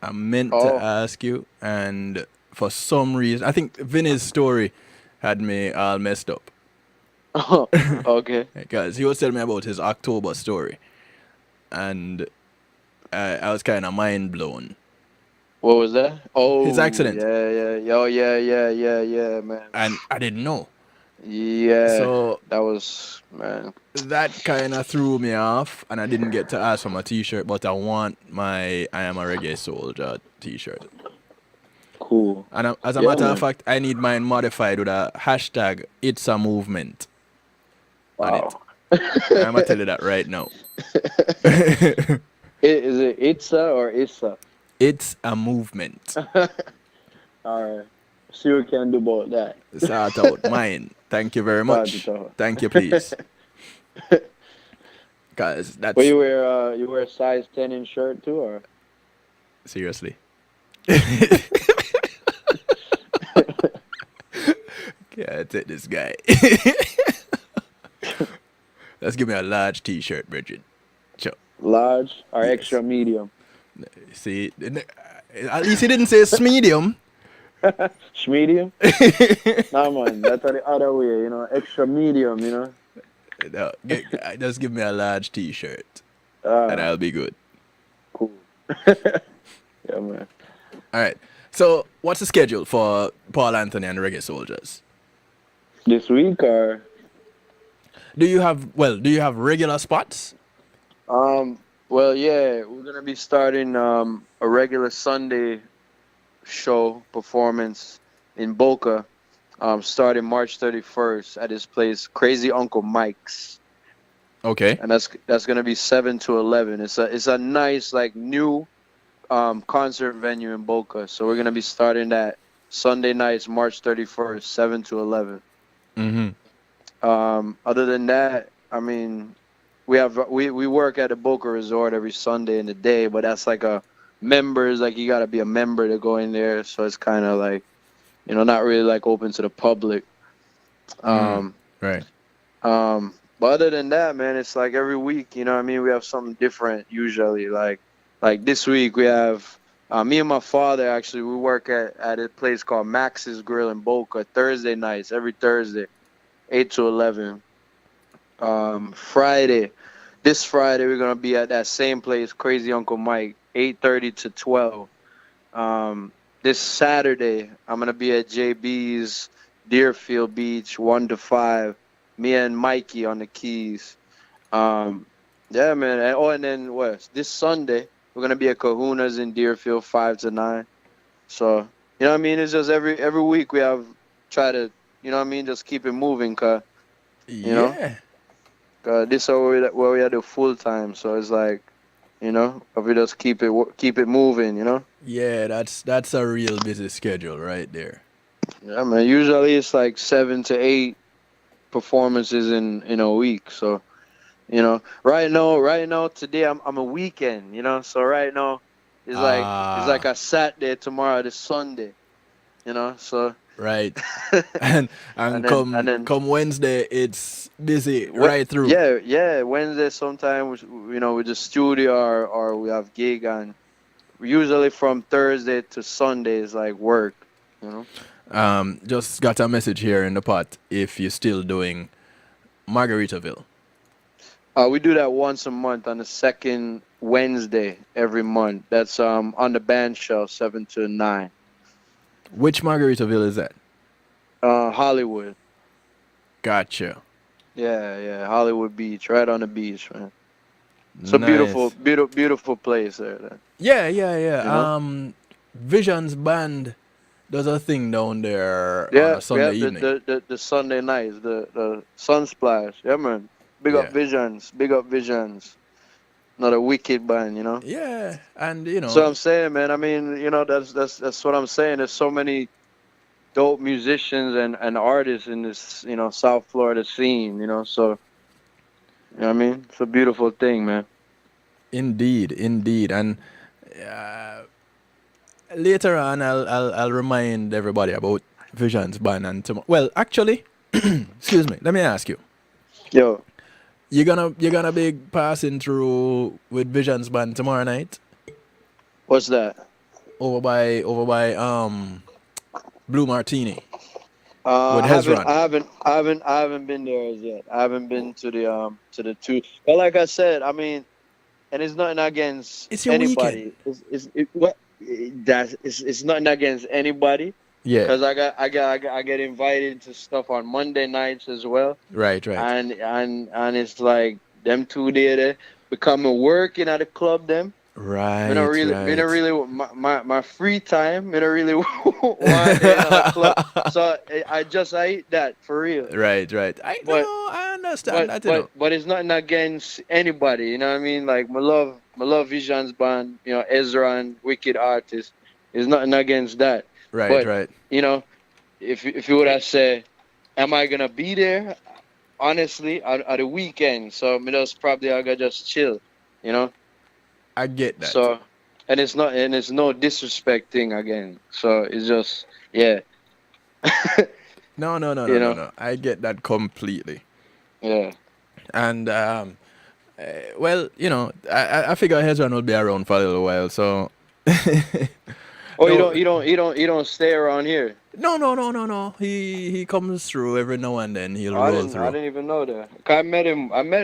I meant to Oh, ask you, and for some reason, I think Vinny's story had me all messed up okay. because he was telling me about his October story, and I was kind of mind blown. What was that? His Oh, accident, yeah. Oh, yeah, man. and I didn't know. Yeah, So that was, man. that kind of threw me off, and I didn't get to ask for my T-shirt. But I want my "I am a reggae soldier" T-shirt. Cool. And as a Yeah, matter of man. fact, I need mine modified with a hashtag "It's a movement" on it. Wow. I'm gonna tell you that right now. Is it Itza or Issa? It's a movement. All right. See what we can do about that. Sort out mine. Thank you very Start it much. out. Thank you, please. Guys, But that's you wear a size 10 in shirt too, or? seriously. Yeah, take this guy. Let's give me a large T-shirt, Bridget. Sure. Large or Yes. extra medium? See, at least he didn't say it's medium. Medium? Nah, man. That's the other way, you know. Extra medium, you know. No, just give me a large T-shirt, and Ah, I'll be good. cool. Yeah, man. All right. So, what's the schedule for Paul Anthony and the Reggae Soldiers? This week or? Do you have regular spots? Um, well, yeah, we're gonna be starting a regular Sunday show performance in Boca, starting March 31st at this place, Crazy Uncle Mike's, Okay. and that's gonna be 7 to 11. It's a nice like new concert venue in Boca, so we're gonna be starting that Sunday nights, March 31st, 7 to 11. Mm-hmm. Other than that, I mean, we work at a Boca Resort every Sunday in the day, but that's like a members, like you got to be a member to go in there, so it's kind of like, you know, not really like open to the public. Um, Right. but other than that, man, it's like every week, you know what I mean? We have something different usually. Like this week we have me and my father actually we work at a place called Max's Grill in Boca Thursday nights, every Thursday, 8 to 11. Friday, this Friday we're gonna be at that same place, Crazy Uncle Mike, 8:30 to 12. This Saturday I'm gonna be at JB's Deerfield Beach, 1 to 5. Me and Mikey on the keys. Yeah, man. And then what? This Sunday we're gonna be at Kahuna's in Deerfield, 5 to 9. So you know what I mean? It's just every week we have try to, you know what I mean, just keep it moving, you know. Yeah. This is where we are the full time, so it's like, you know, if we just keep it moving, you know. Yeah, that's a real busy schedule right there. Yeah, man. Usually it's like 7 to 8 performances in a week, so Right now, today I'm a weekend. So right now, it's like Ah, a Saturday, tomorrow is Sunday. So right. And and then come Wednesday, it's busy right through. yeah, Wednesday sometimes with the studio or we have gig, and usually from Thursday to Sunday is like work. You know. Just got a message here in the pot if you're still doing Margaritaville. We do that once a month on the second Wednesday every month. That's on the band shell 7 to 9. Which Margaritaville is that? Hollywood. Gotcha. Yeah, Hollywood Beach, right on the beach, man. It's a beautiful, Nice. beautiful, beautiful place there. Yeah, yeah, yeah. You know. Visions Band does a thing down there on Yeah, a we Sunday have evening. the Sunday nights, the Sunsplash. Yeah, man. Big up Yeah. Visions, big up Visions. Not a wicked band. Yeah, and So I'm saying, man. I mean, that's what I'm saying. There's so many dope musicians and artists in this, South Florida scene. So you know what I mean, it's a beautiful thing, man. indeed, indeed. And uh, later on, I'll remind everybody about Visions Band and tomorrow. Well, actually, excuse me. Let me ask you. Yo, You're gonna be passing through with Visions Band tomorrow night what's that? over by Blue Martini with I haven't, Hezron. I haven't, I haven't, I haven't been there as yet. I haven't been to the two. But like I said, I mean, and it's nothing against It's your weekend. anybody. It's nothing against anybody. Yeah. Cause I get invited to stuff on Monday nights as well, Right. Right. and it's like them 2 days there becoming working at the club them. Right. Me don't Right. really my free time. Me don't really want in at a club. So I eat that for real. Right. Right. I But know. I understand but that. but but it's nothing against anybody. You know what I mean? Like my love Visions band. Ezra and wicked artists. It's nothing against that. Right. But Right. you know, if you would have said, am I gonna be there? Honestly, at the weekend. So me just probably I gotta just chill. You know. I get that. So, and it's no disrespect thing again. So it's just, yeah, No. No. No. No. you No. know, No. I get that completely. yeah. And well, I figure Hezron will be around for a little while. So Oh, you no. don't, you don't, you don't, you don't stay around here. No. No. No. No. No. He comes through every now and then. He'll Oh, I roll didn't, I through. didn't even know that. 'Cause I met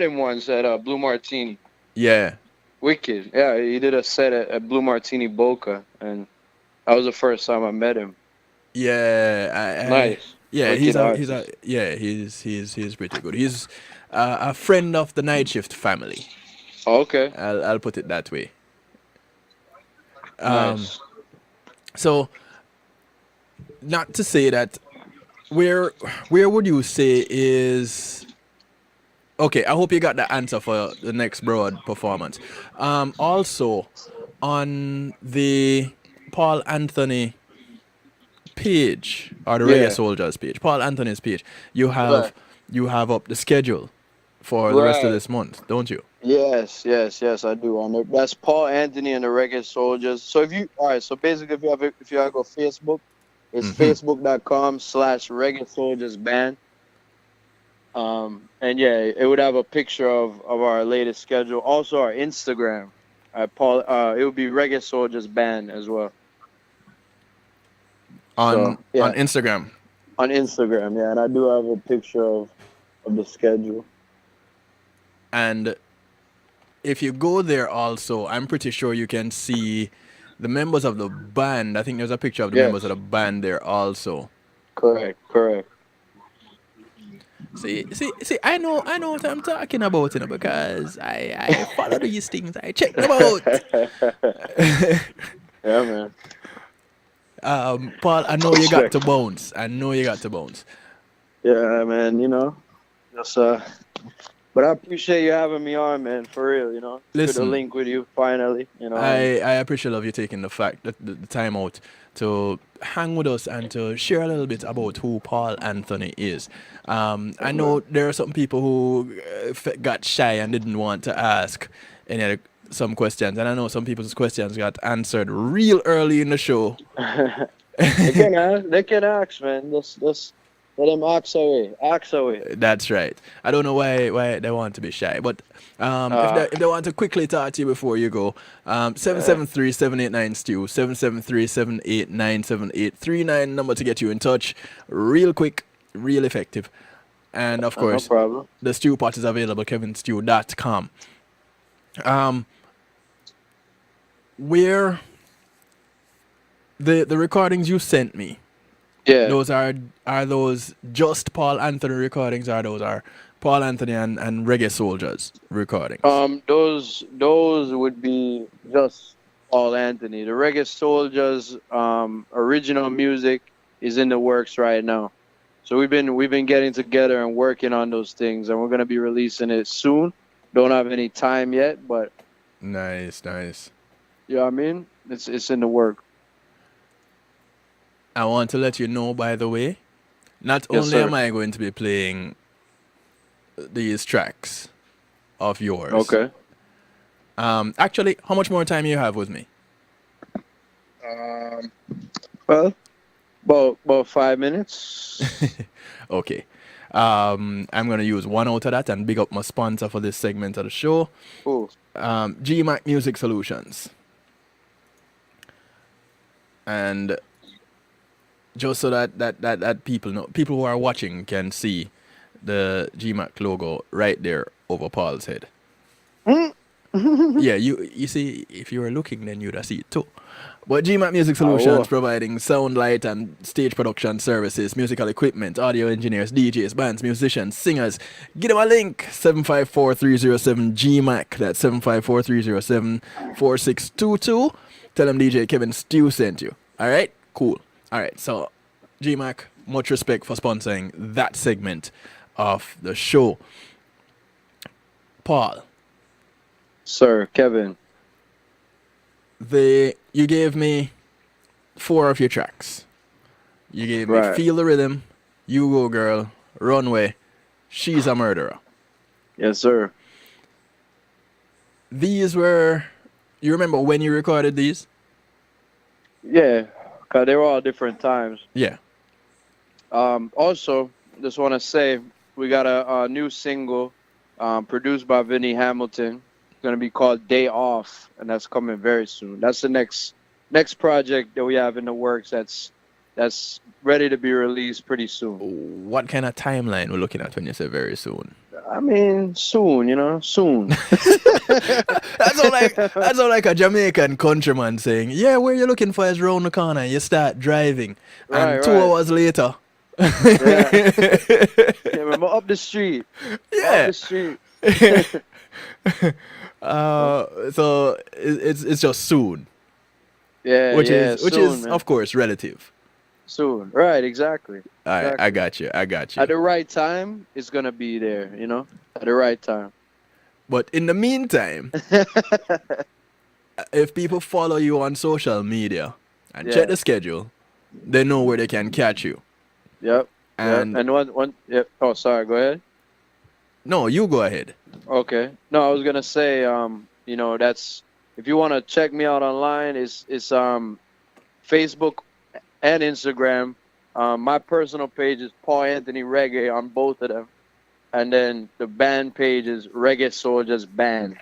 him once at Blue Martini. Yeah. Wicked, yeah. He did a set at Blue Martini Boca, and that was the first time I met him. Yeah, Nice, yeah, wicked artist. he's pretty good. He's a friend of the night shift family. Oh, okay, I'll put it that way. Um, nice. so not to say that where where would you say is okay? I hope you got the answer for the next broad performance. Also on the Paul Anthony page or the Reggae Yeah, Soldiers page, Paul Anthony's page, you right, have up the schedule for the rest of right. this month, don't you? Yes, I do. That's Paul Anthony and the Reggae Soldiers. So all right, so basically, if you have go Facebook, it's Mm-hmm. facebook.com/Reggae Soldiers Band. And yeah, it would have a picture of our latest schedule. Also, our Instagram, Paul. It would be Reggae Soldiers Band as well. On So yeah, Instagram. on Instagram, yeah, and I do have a picture of the schedule. And if you go there also, I'm pretty sure you can see the members of the band. I think there's a picture of the members of Yes, the band there also. correct. See, I know what I'm talking about, because I follow these things, I check them out. Yeah, man. Paul, I know you got Respect. to bounce. I know you got to bounce. Yeah, man. Just But I appreciate you having me on, man. For real, you know. It's good to Listen, link with you finally, you know. I appreciate of you taking the fact that the time out to hang with us and to share a little bit about who Paul Anthony is. I know there are some people who got shy and didn't want to ask any other, some questions, and I know some people's questions got answered real early in the show. They can ask, man. Let's let them ask away. Ask away. That's right. I don't know why they want to be shy, but if they want to quickly talk to you before you go, 773-789-STEW, 773-789-7839 number to get you in touch. Real quick, real effective. And of No course, problem. the Stew Pot is available, kevinstew.com. Where the recordings you sent me, Yeah. those are those just Paul Anthony recordings, or those are Paul Anthony and Reggae Souljah's recordings? Those would be just Paul Anthony. The Reggae Soldier's original music is in the works right now. So we've been getting together and working on those things, and we're gonna be releasing it soon. Don't have any time yet, but Nice. you know what I mean? It's in the work. I want to let you know, by the way, not Yes, only sir. am I going to be playing these tracks of yours. Okay. Actually, how much more time you have with me? Well, about 5 minutes. Okay. I'm gonna use one out of that and big up my sponsor for this segment of the show. Cool. GMAC Music Solutions. And just so that people know, people who are watching can see the GMAC logo right there over Paul's head. Yeah, you see, if you were looking, then you'd have seen it too. But GMAC Music Solutions providing sound, light, and stage production services, musical equipment, audio engineers, DJs, bands, musicians, singers. Give them a link, 754-307-GMAC. That's 754-307-4622. Tell them DJ Kevin Stew sent you. All right? Cool. All right, so GMAC, much respect for sponsoring that segment of the show. Paul. Sir, Kevin. You gave me 4 of your tracks. You gave me Right. Feel the Rhythm, You Go Girl, Runway, She's a Murderer. Yes, sir. These were, you remember when you recorded these? Yeah, cause they were all different times. Yeah. Also, just want to say we got a new single produced by Vinny Hamilton. It's gonna be called Day Off, and that's coming very soon. That's the next project that we have in the works. That's ready to be released pretty soon. What kind of timeline we're looking at when you say very soon? I mean, soon, you know, soon. That's all like a Jamaican countryman saying, yeah, where you looking for is round the corner. You start driving. Right, And 2 right. hours later. Yeah, remember up the street. Yeah. Up the street. So it's just soon. Yeah, Which yeah, is soon, man. of course relative. Soon. Right, exactly. All right, Exactly. I got you. At the right time, it's gonna be there, you know? At the right time. But in the meantime, if people follow you on social media and check the schedule, they know where they can catch you. Yep. And And one yep. Oh, sorry, go ahead. no, you go ahead. Okay. No, I was gonna say, you know, that's if you wanna check me out online, it's Facebook and Instagram. My personal page is Paul Anthony Reggae on both of them. And then the band page is Reggae Souljah's Band.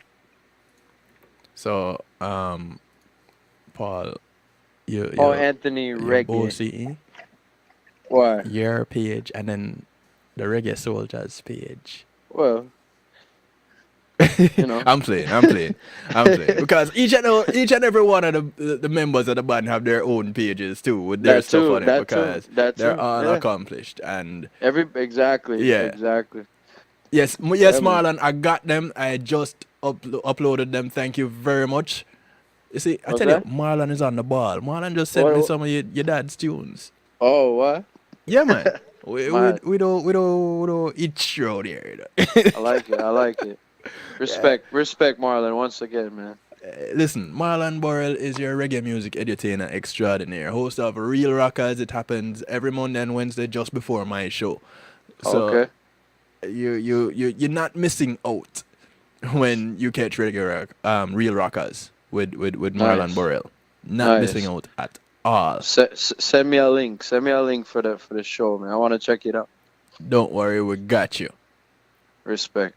So, Paul, Paul Anthony Reggae. OCE, Why? your page, and then the Reggae Soldier's page. Well, you know. I'm playing. Because each and every one of the members of the band have their own pages too, with their That stuff too, on it, that because too, that they're too, all yeah. accomplished. And Exactly. Yeah. Exactly. yes, Yeah, man. Marlon, I got them. I just uploaded them. Thank you very much. You see, I tell Okay. you, Marlon is on the ball. Marlon just sent me What- some of your dad's tunes. Oh, what? Yeah, man. We, we, Man. we don't eat through there. I like it. I like it. Respect, Marlon, once again, man. Listen, Marlon Burrell is your reggae music entertainer extraordinaire, host of Real Rockers. It happens every Monday and Wednesday just before my show. So Okay. you're not missing out when you catch Real Rockers with Marlon Nice. Burrell. Not Nice. missing out at all. Send me a link. Send me a link for the show, man. I want to check it out. Don't worry, we got you. Respect.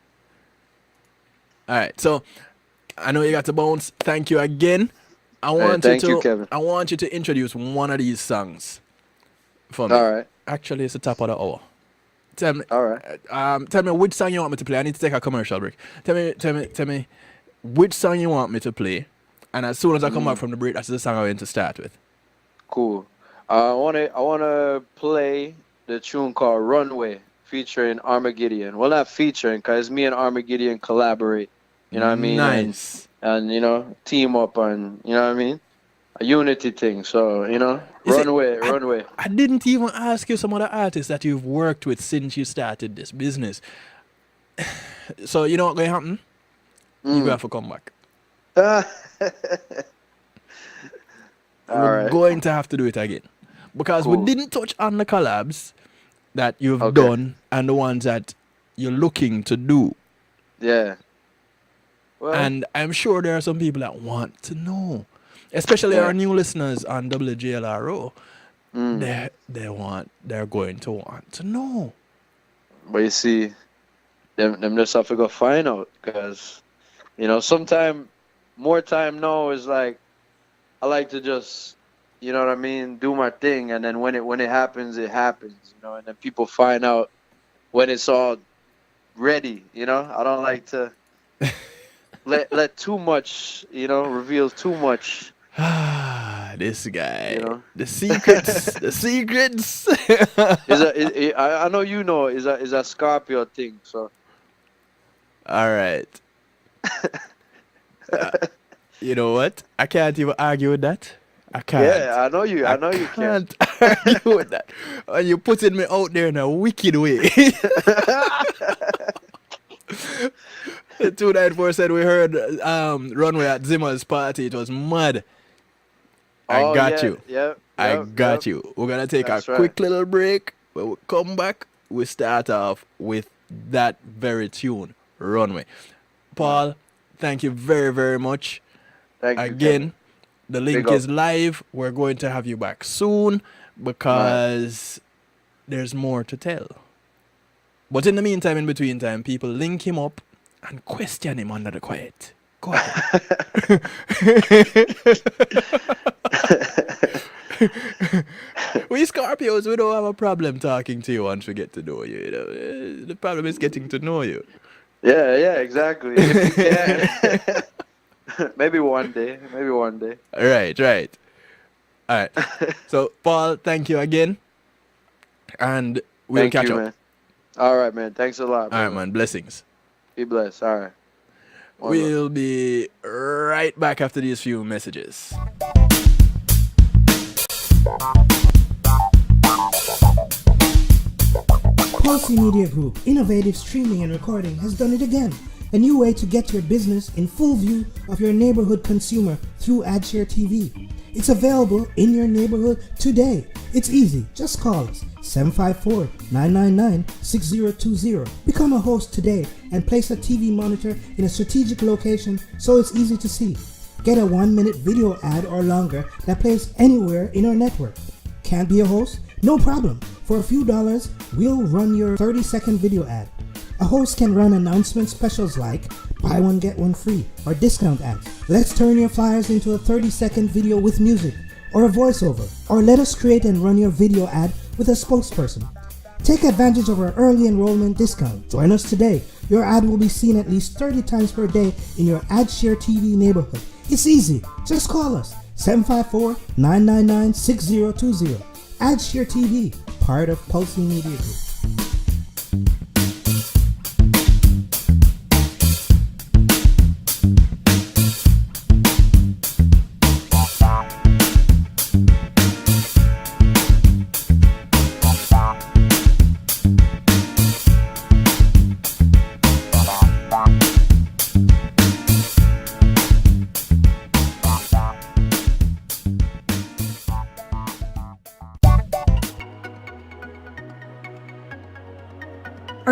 All right, so I know you got to bounce. Thank you again. Thank you, Kevin. I want you to introduce one of these songs for me. All right. Actually, it's the top of the hour. Tell me, All right. tell me which song you want me to play. I need to take a commercial break. Tell me which song you want me to play, and as soon as I come back from the break, that's the song I'm going to start with. Cool. I wanna play the tune called Runway featuring Armageddon. Well, not featuring, cause me and Armageddon collaborate. You know what I mean? Nice. And you know, team up and you know what I mean? A unity thing. So, you know, You see, runway. I didn't even ask you some other artists that you've worked with since you started this business. So you know what's going to happen? You're going to have to come back. We're Alright. going to have to do it again. Because Cool. we didn't touch on the collabs that you've Okay. done and the ones that you're looking to do. Yeah. Well, And I'm sure there are some people that want to know. Especially Yeah. our new listeners on WJLRO. mm. They're going to want to know. But you see, them just have to go find out, because you know, more time now is like, I like to just, you know what I mean, do my thing, and then when it happens, it happens, you know, and then people find out when it's all ready, you know. I don't like to let too much, you know, reveal too much. This guy. You know? The secrets. The secrets. I know you know is a Scorpio thing, so All right. You know what? I can't even argue with that. I can't. yeah, I know you can. Can't argue with that. And you're putting me out there in a wicked way. 294 said we heard Runway at Zimmer's party. It was mad. I Oh, got yeah, you. Yep. I got you. We're gonna take That's a right. quick little break. When we come back, we start off with that very tune, Runway. Paul, thank you very, very much. Thank you Again, the link Big up. is live. We're going to have you back soon because there's more to tell. But in the meantime, in between time, people link him up and question him under the quiet. Go ahead. We Scorpios, we don't have a problem talking to you once we get to know you. You know? The problem is getting to know you. Yeah, exactly. If you can. Maybe one day. Right. All right. So, Paul, thank you again. And we'll Thank catch you, up. man. All right, man. Thanks a lot. All brother. right, man. Blessings. Be blessed. All right. One love. We'll be right back after these few messages. Pulsey Media Group, innovative streaming and recording, has done it again. A new way to get your business in full view of your neighborhood consumer through AdShare TV. It's available in your neighborhood today. It's easy. Just call us 754-999-6020. Become a host today and place a TV monitor in a strategic location so it's easy to see. Get a 1-minute video ad or longer that plays anywhere in our network. Can't be a host? No problem. For a few dollars, we'll run your 30-second video ad. A host can run announcement specials like buy one get one free or discount ads. Let's turn your flyers into a 30-second video with music or a voiceover, or let us create and run your video ad with a spokesperson. Take advantage of our early enrollment discount. Join us today. Your ad will be seen at least 30 times per day in your AdShare TV neighborhood. It's easy. Just call us 754-999-6020. AdShare TV, part of Pulsey Media Group.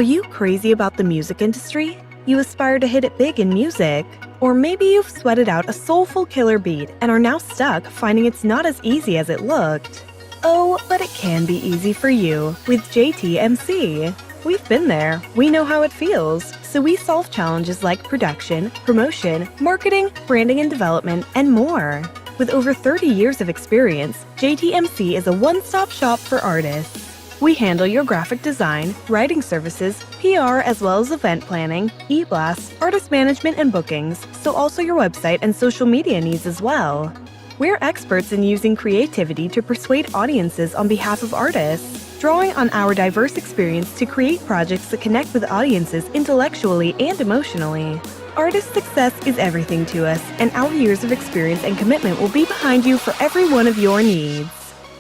you crazy about the music industry? You aspire to hit it big in music? Or maybe you've sweated out a soulful killer beat and are now stuck finding it's not as easy as it looked? Oh, but it can be easy for you with JTMC. We've been there, we know how it feels, so we solve challenges like production, promotion, marketing, branding and development, and more. With over 30 years of experience, JTMC is a one-stop shop for artists. We handle your graphic design, writing services, PR, as well as event planning, e-blasts, artist management, and bookings, so also your website and social media needs as well. We're experts in using creativity to persuade audiences on behalf of artists, drawing on our diverse experience to create projects that connect with audiences intellectually and emotionally. Artist success is everything to us, and our years of experience and commitment will be behind you for every one of your needs.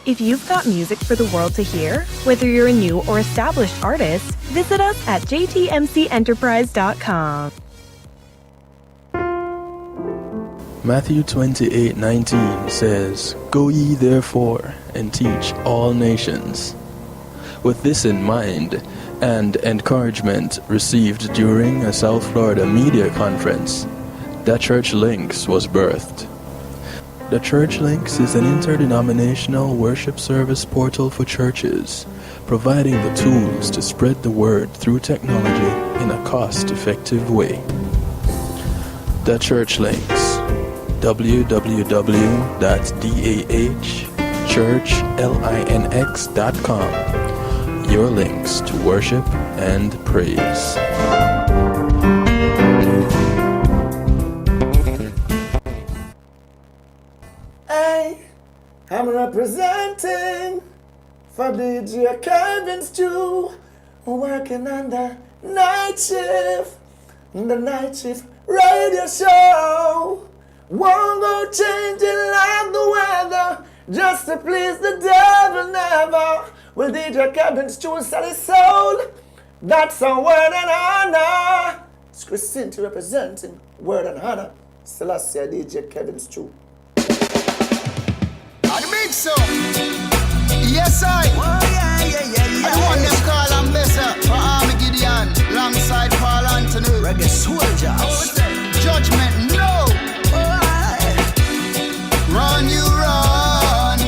If you've got music for the world to hear, whether you're a new or established artist, visit us at jtmcenterprise.com. Matthew 28:19 says, "Go ye therefore and teach all nations." With this in mind, and encouragement received during a South Florida media conference, The Church Links was birthed. The Church Links is an interdenominational worship service portal for churches, providing the tools to spread the word through technology in a cost-effective way. The Church Links, www.dahchurchlinx.com, your links to worship and praise. I'm representing for DJ Kevin Stew, working on the night shift radio show. Won't go changing like the weather, just to please the devil never. Will DJ Kevin Stew sell his soul? That's a word and honor. It's Christine representing word and honor. Selassie DJ Kevin Stew. I big so. Yes, I. Oh, yeah. I want them call Ambassador for Army Gideon, alongside Paul Anthony. Reggae Souljah. Judgment, no. Run, you run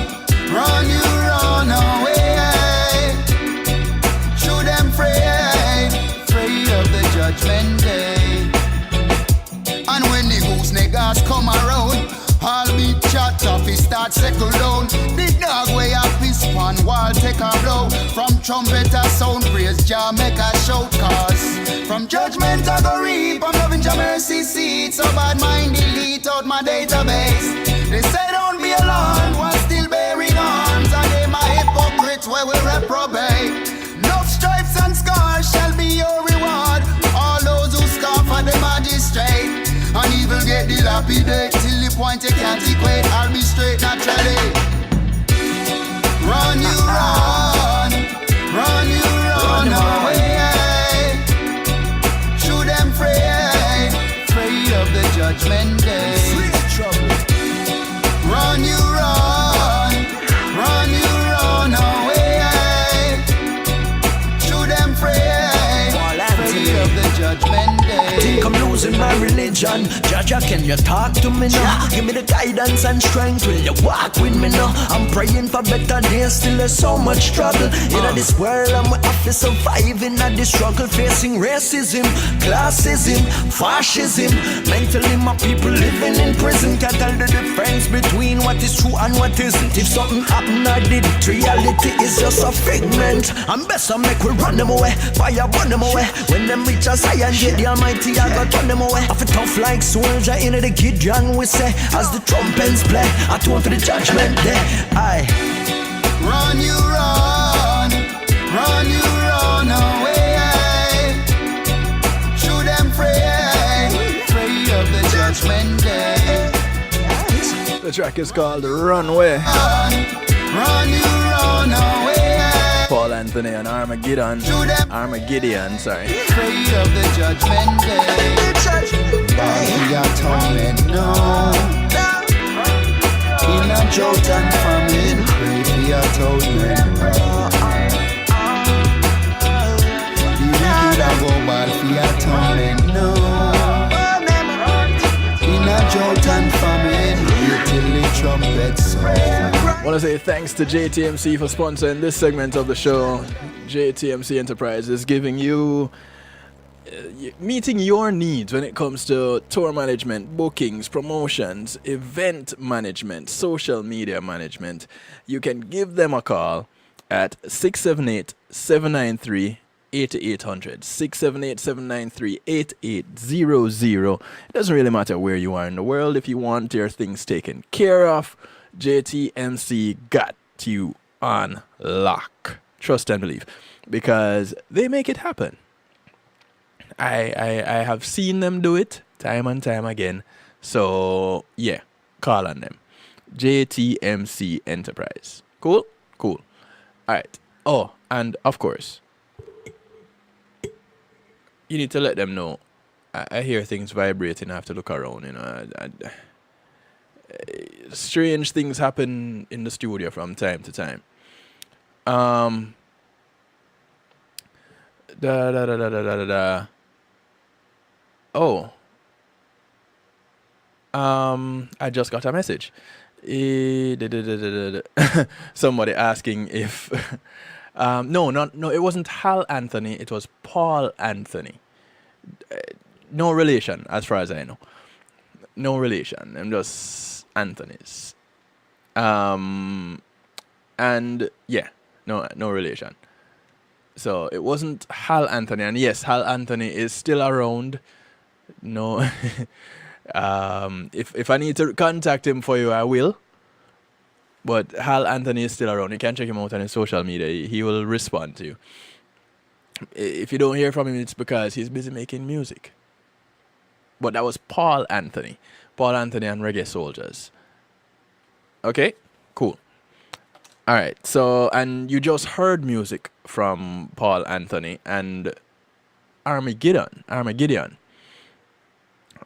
away. Show them afraid of the judgment day. And when the goose niggas come around, all beat chat off, he start settle down. The dog way up his pan wall take a blow. From trumpeter sound praise Jah make a shout. Cause from judgment I go reap, I'm loving Jah mercy seat. So bad mind delete out my database. They say don't be alarmed while still bearing arms. And they my hypocrites where we reprobate. Enough stripes and scars shall be your reward. All those who scoff at the magistrate and evil get dilapidate till the point you can't equate. I'll be straight naturally. Run away. Shoot them afraid of the judgment day. Run away. Shoot them afraid of the judgment day. I think I'm losing my religion. Jaja, can you talk to me now? Give me the guidance and strength. Will you walk with me now? I'm praying for better days. Still there's so much trouble in this world, and we have to survive in this struggle, facing racism, classism, fascism. Mentally my people living in prison can't tell the difference between what is true and what isn't. If something happened I did it, reality is just a figment. I'm best I make we run them away, fire burn them away. When them reach us high and get the Almighty I got turn them away. I feel tough like soldier in the Gideon we say. As the trumpets play, I turn for the judgment day. Aye. Run away. Shoot them afraid of the judgment day. The track is called Runway. Run away. Paul Anthony and Armageddon. Sorry. Afraid of the judgment day. Body atonement, no. In a drought and famine, pray for atonement, no. The wicked trumpet sound. I want to say thanks to JTMC for sponsoring this segment of the show. JTMC Enterprise is giving you meeting your needs when it comes to tour management, bookings, promotions, event management, social media management. You can give them a call at 678-793-8800. 678-793-8800. It doesn't really matter where you are in the world. If you want your things taken care of, JTMC got you on lock. Trust and believe, because they make it happen. I have seen them do it time and time again. So yeah, call on them. JTMC Enterprise. Cool? Cool. Alright. Oh, and of course, you need to let them know. I hear things vibrating. I have to look around, you know. Strange things happen in the studio from time to time. Oh. I just got a message. Somebody asking if no, it wasn't Hal Anthony, it was Paul Anthony. No relation as far as I know. No relation. I'm just Anthony's. And yeah, no relation. So it wasn't Hal Anthony, and yes, Hal Anthony is still around. No, if I need to contact him for you, I will. But Hal Anthony is still around. You can check him out on his social media. He will respond to you. If you don't hear from him, it's because he's busy making music. But that was Paul Anthony. Paul Anthony and Reggae Souljahs. Okay? Cool. Alright, so, and you just heard music from Paul Anthony and Armageddon.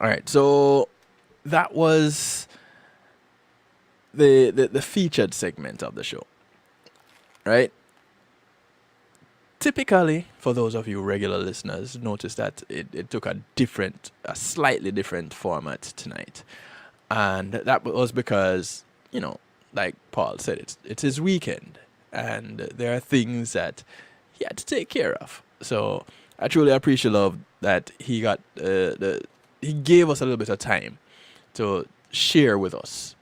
Alright, so that was the featured segment of the show. Right? Typically, for those of you regular listeners, notice that it took a slightly different format tonight. And that was because, you know, like Paul said, it's his weekend. And there are things that he had to take care of. So I truly appreciate love that he got he gave us a little bit of time to share with us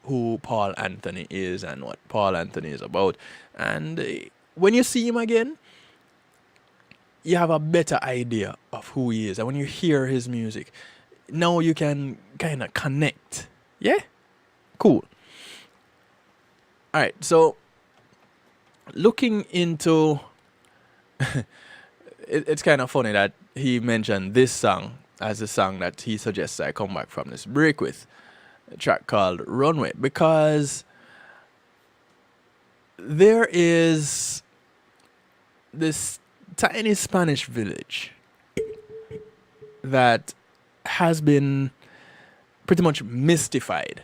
who Paul Anthony is and what Paul Anthony is about. And when you see him again, you have a better idea of who he is. And when you hear his music, now you can kind of connect. Yeah? Cool. Alright, so looking into... it's kind of funny that he mentioned this song as a song that he suggests I come back from this break with. A track called Runway. Because there is this tiny Spanish village that has been pretty much mystified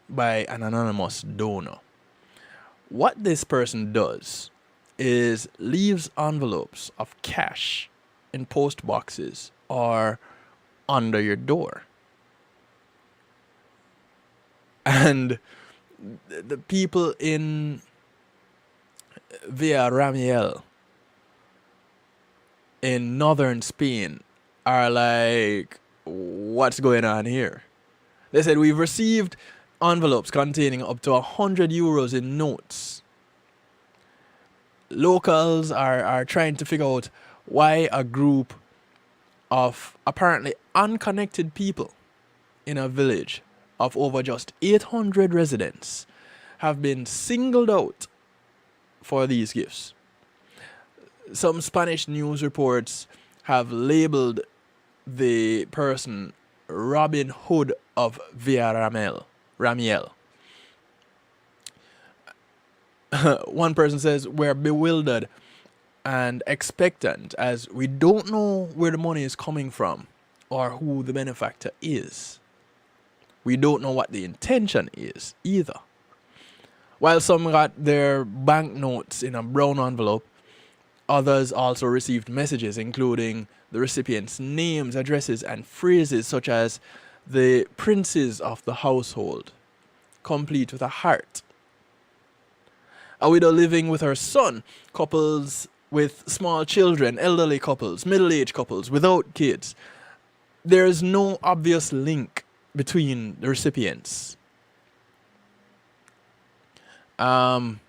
by an anonymous donor. What this person does is leaves envelopes of cash in post boxes or under your door. And the people in Villarreal in northern Spain are like, what's going on here? They said, we've received envelopes containing up to 100 euros in notes. Locals are trying to figure out why a group of apparently unconnected people in a village of over just 800 residents have been singled out for these gifts. Some Spanish news reports have labeled the person Robin Hood of Villarreal. One person says, we're bewildered and expectant as we don't know where the money is coming from or who the benefactor is. We don't know what the intention is either. While some got their banknotes in a brown envelope, others also received messages including the recipient's names, addresses, and phrases such as the princes of the household, complete with a heart? A widow living with her son, couples with small children, elderly couples, middle-aged couples without kids. There is no obvious link between the recipients. Some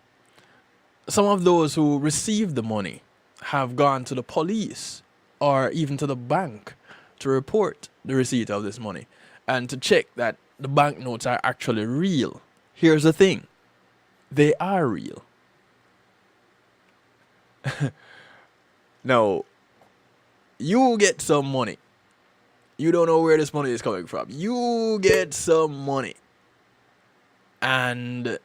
of those who received the money have gone to the police or even to the bank to report the receipt of this money and to check that the banknotes are actually real. Here's the thing. They are real. Now, you get some money. You don't know where this money is coming from. You get some money. And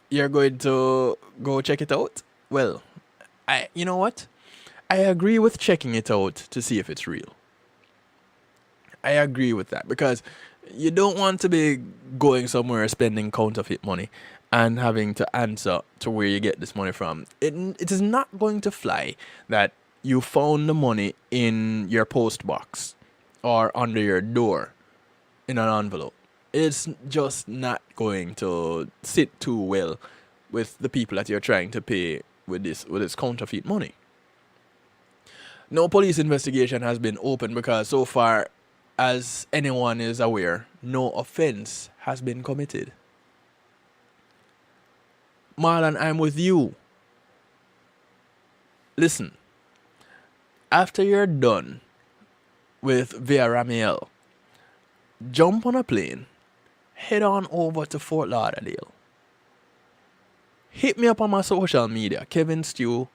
you're going to go check it out? Well, you know what? I agree with checking it out to see if it's real. I agree with that because you don't want to be going somewhere spending counterfeit money and having to answer to where you get this money from. It is not going to fly that you found the money in your post box or under your door in an envelope. It's just not going to sit too well with the people that you're trying to pay with this counterfeit money. No police investigation has been opened because so far as anyone is aware, no offense has been committed. Marlon, I'm with you. Listen, after you're done with Via Ramiel, jump on a plane, head on over to Fort Lauderdale. Hit me up on my social media, Kevin Stew,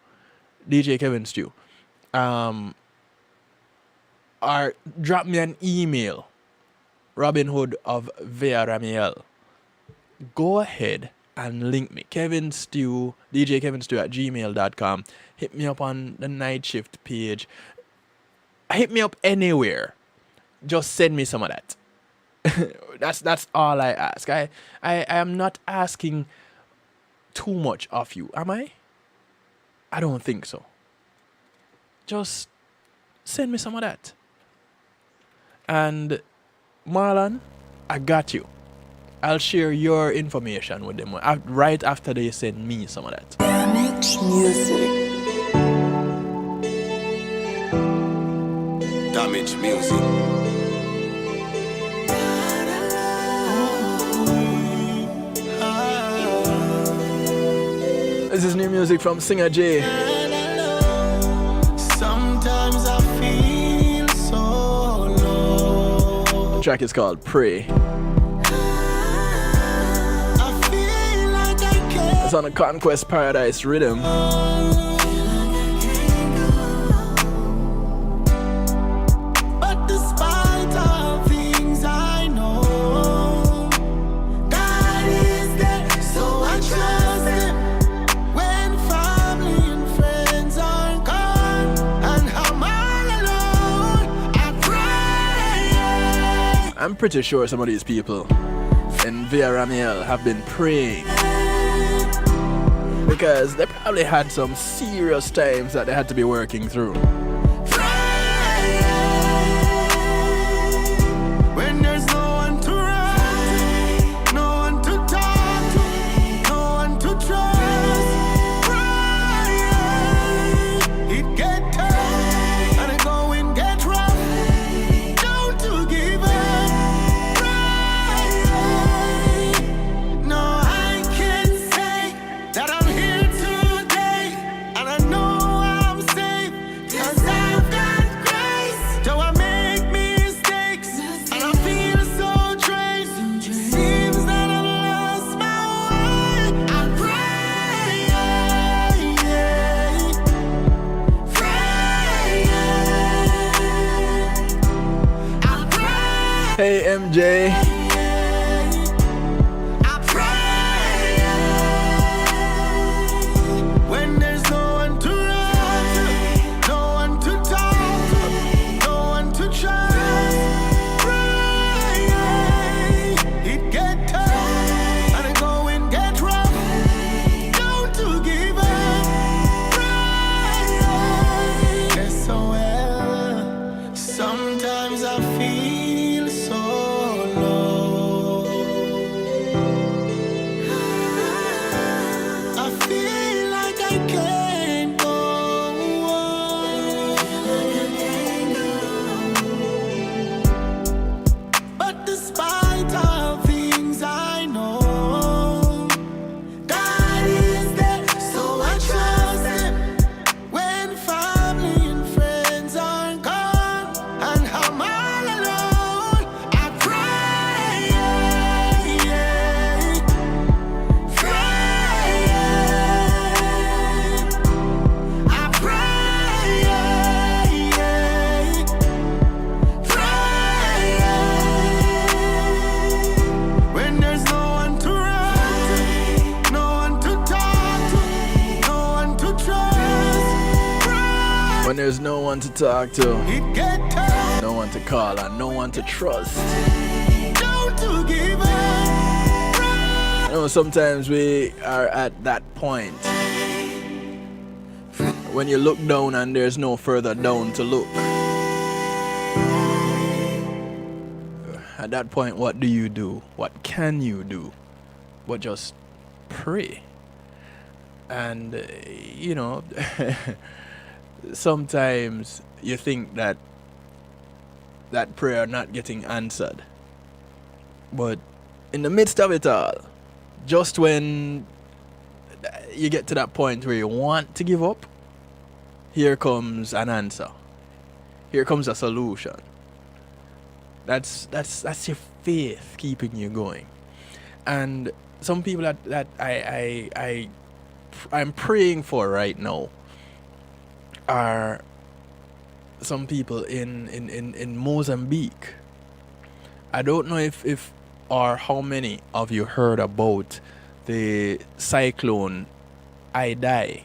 DJ Kevin Stew. Or drop me an email, Robin Hood of Via Ramiel. Go ahead and link me, Kevin Stew, DJ Kevin Stew at gmail.com. Hit me up on the Night Shift page. Hit me up anywhere. Just send me some of that. That's all I ask. I am not asking too much of you, am I? I don't think so. Just send me some of that. And Marlon, I got you. I'll share your information with them right after they send me some of that. Damage music. Damage music. This is new music from Singer J. Sometimes I feel so low. The track is called Pray. I feel like I can't. It's on a Conquest Paradise rhythm. But despite all things I know, God is there, so I trust Him. When family and friends are gone, and I'm all alone, I pray. I'm pretty sure some of these people in Via Ramiel have been praying because they probably had some serious times that they had to be working through. When there's no one to run, no one to talk to, no one to trust, it get tough and it going get rough. Don't you give up. No, I can say that I'm here today and I know I'm safe 'cause I When there's no one to talk to, It get tough. no one to call, and no one to trust. Don't to give up. You know, sometimes we are at that point when you look down and there's no further down to look. At that point, what do you do? What can you do? But just pray. And, you know, sometimes you think that that prayer not getting answered. But in the midst of it all, just when you get to that point where you want to give up, here comes an answer. Here comes a solution. That's your faith keeping you going. And some people that I'm praying for right now are some people in Mozambique. I don't know if or how many of you heard about the cyclone Idai.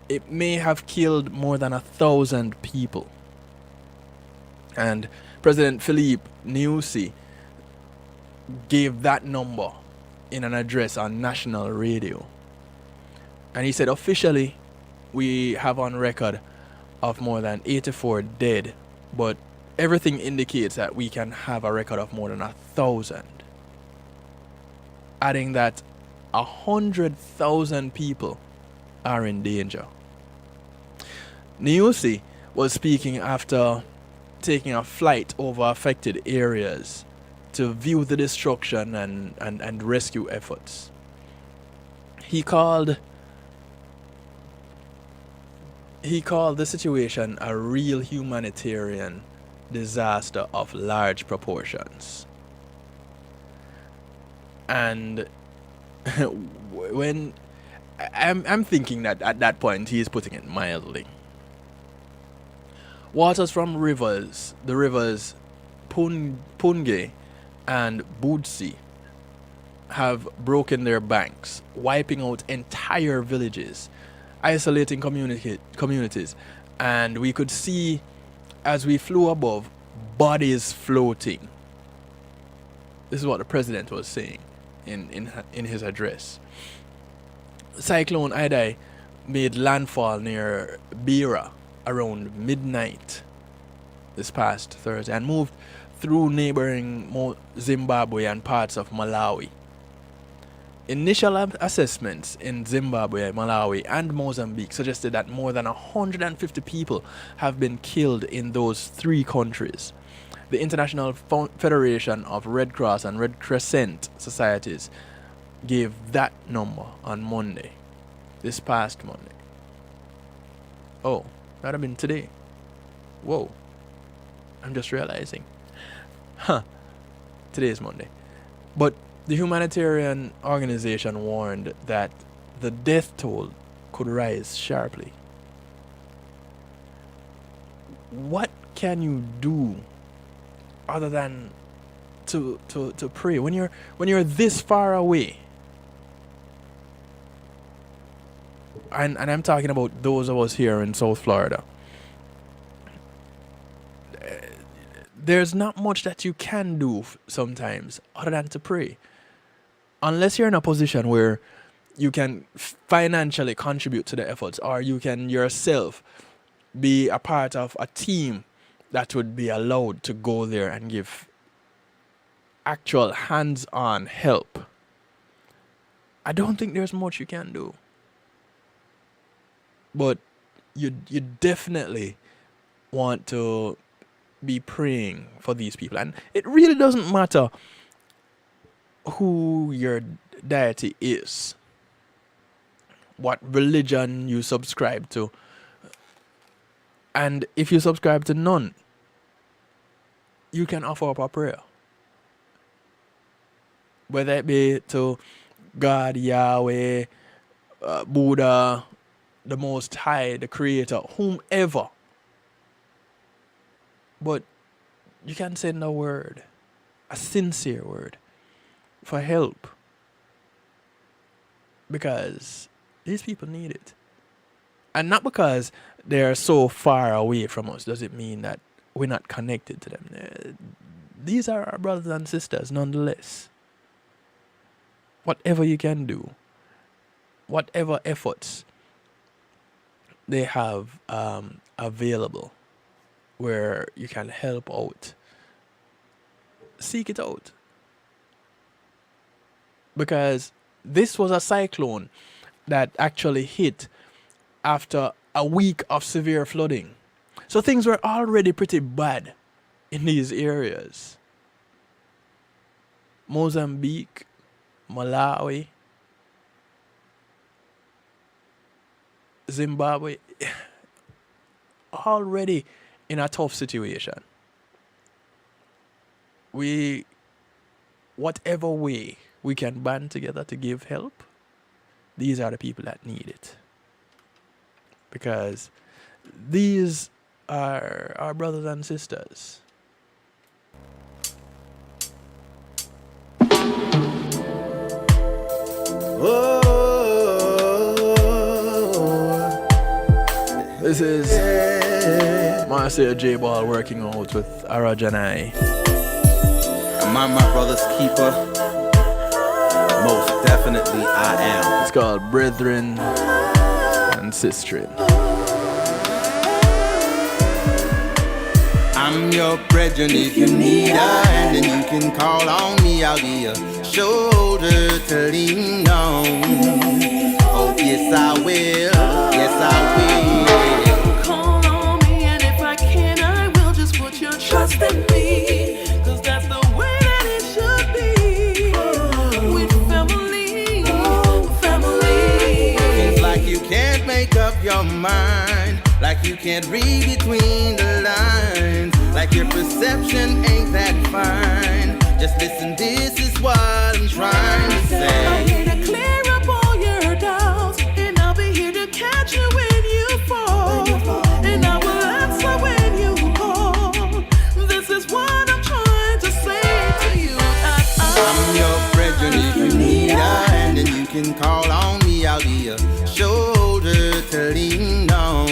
It may have killed more than 1,000 people. And President Philippe Nyusi gave that number in an address on national radio. And he said, officially, we have on record of more than 84 dead, but everything indicates that we can have a record of more than 1,000. Adding that 100,000 people are in danger. Nyusi was speaking after taking a flight over affected areas to view the destruction and rescue efforts. He called the situation a real humanitarian disaster of large proportions. And when I'm thinking that at that point he is putting it mildly. Waters from the rivers Punge and Budsi have broken their banks, wiping out entire villages, isolating communities, and we could see as we flew above bodies floating. This is what the president was saying in his address. Cyclone Idai made landfall near Beira around midnight this past Thursday and moved through neighboring Zimbabwe and parts of Malawi. Initial assessments in Zimbabwe, Malawi, and Mozambique suggested that more than 150 people have been killed in those three countries. The International Federation of Red Cross and Red Crescent Societies gave that number on Monday, this past Monday. Oh, that'd have been today. Whoa, I'm just realizing. Today is Monday. But the humanitarian organization warned that the death toll could rise sharply. What can you do other than to pray when you're this far away? And I'm talking about those of us here in South Florida. There's not much that you can do sometimes other than to pray. Unless you're in a position where you can financially contribute to the efforts, or you can yourself be a part of a team that would be allowed to go there and give actual hands-on help. I don't think there's much you can do. But you definitely want to be praying for these people. And it really doesn't matter who your deity is, what religion you subscribe to. And if you subscribe to none, you can offer up a prayer. Whether it be to God, Yahweh, Buddha, the Most High, the Creator, whomever. But you can send a word, a sincere word, for help. Because these people need it. And not because they're so far away from us does it mean that we're not connected to them. These are our brothers and sisters nonetheless. Whatever you can do, whatever efforts they have available where you can help out, seek it out. Because this was a cyclone that actually hit after a week of severe flooding. So things were already pretty bad in these areas. Mozambique, Malawi, Zimbabwe, already in a tough situation. Whatever way we can band together to give help, these are the people that need it. Because these are our brothers and sisters. This is Marcia J. Ball working out with Arajanai. Am I my brother's keeper? Most definitely I am. It's called Brethren and Sistren. I'm your brethren if you need a hand, and you can call on me. I'll be a shoulder to lean on. Oh yes I will, yes I will. Call on me, and if I can, I will just put your trust in me. 'Cause that's the way that it should be. With family, family. It's like you can't make up your mind, like you can't read between the lines, like your perception ain't that fine. Just listen, this is what I'm trying to say. I'm here to clear up all your doubts, and I'll be here to catch you when you fall. And I will answer when you call. This is what I'm trying to say to you. I'm your brethren if you need a hand, and you can call on me. I'll be a shoulder to lean on.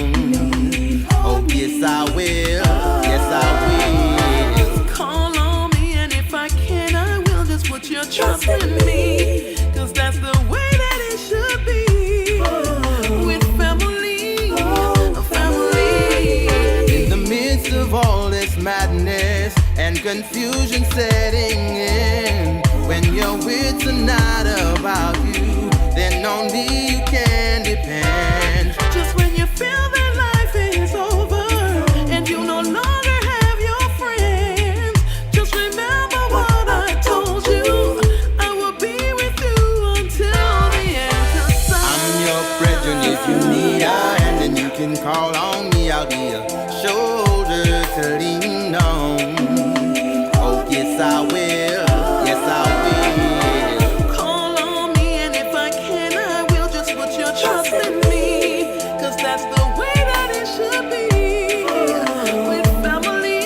Oh yes I will, yes I will. Call on me, and if I can, I will just put your trust in me. 'Cause that's the way that it should be. With family, family. In the midst of all this madness and confusion setting in, when your wits are not about you, then on me you can depend. Just when you feel that life is over and you no longer have your friends, just remember what I told you. I will be with you until the end. 'Cause I'm your brethren if you need a hand, and you can call on me. I'll be a shoulder to lean on. Oh yes I will, yes I will. call on me, and if I can, I will just put your trust in me. 'Cause that's the way that it should be. With family,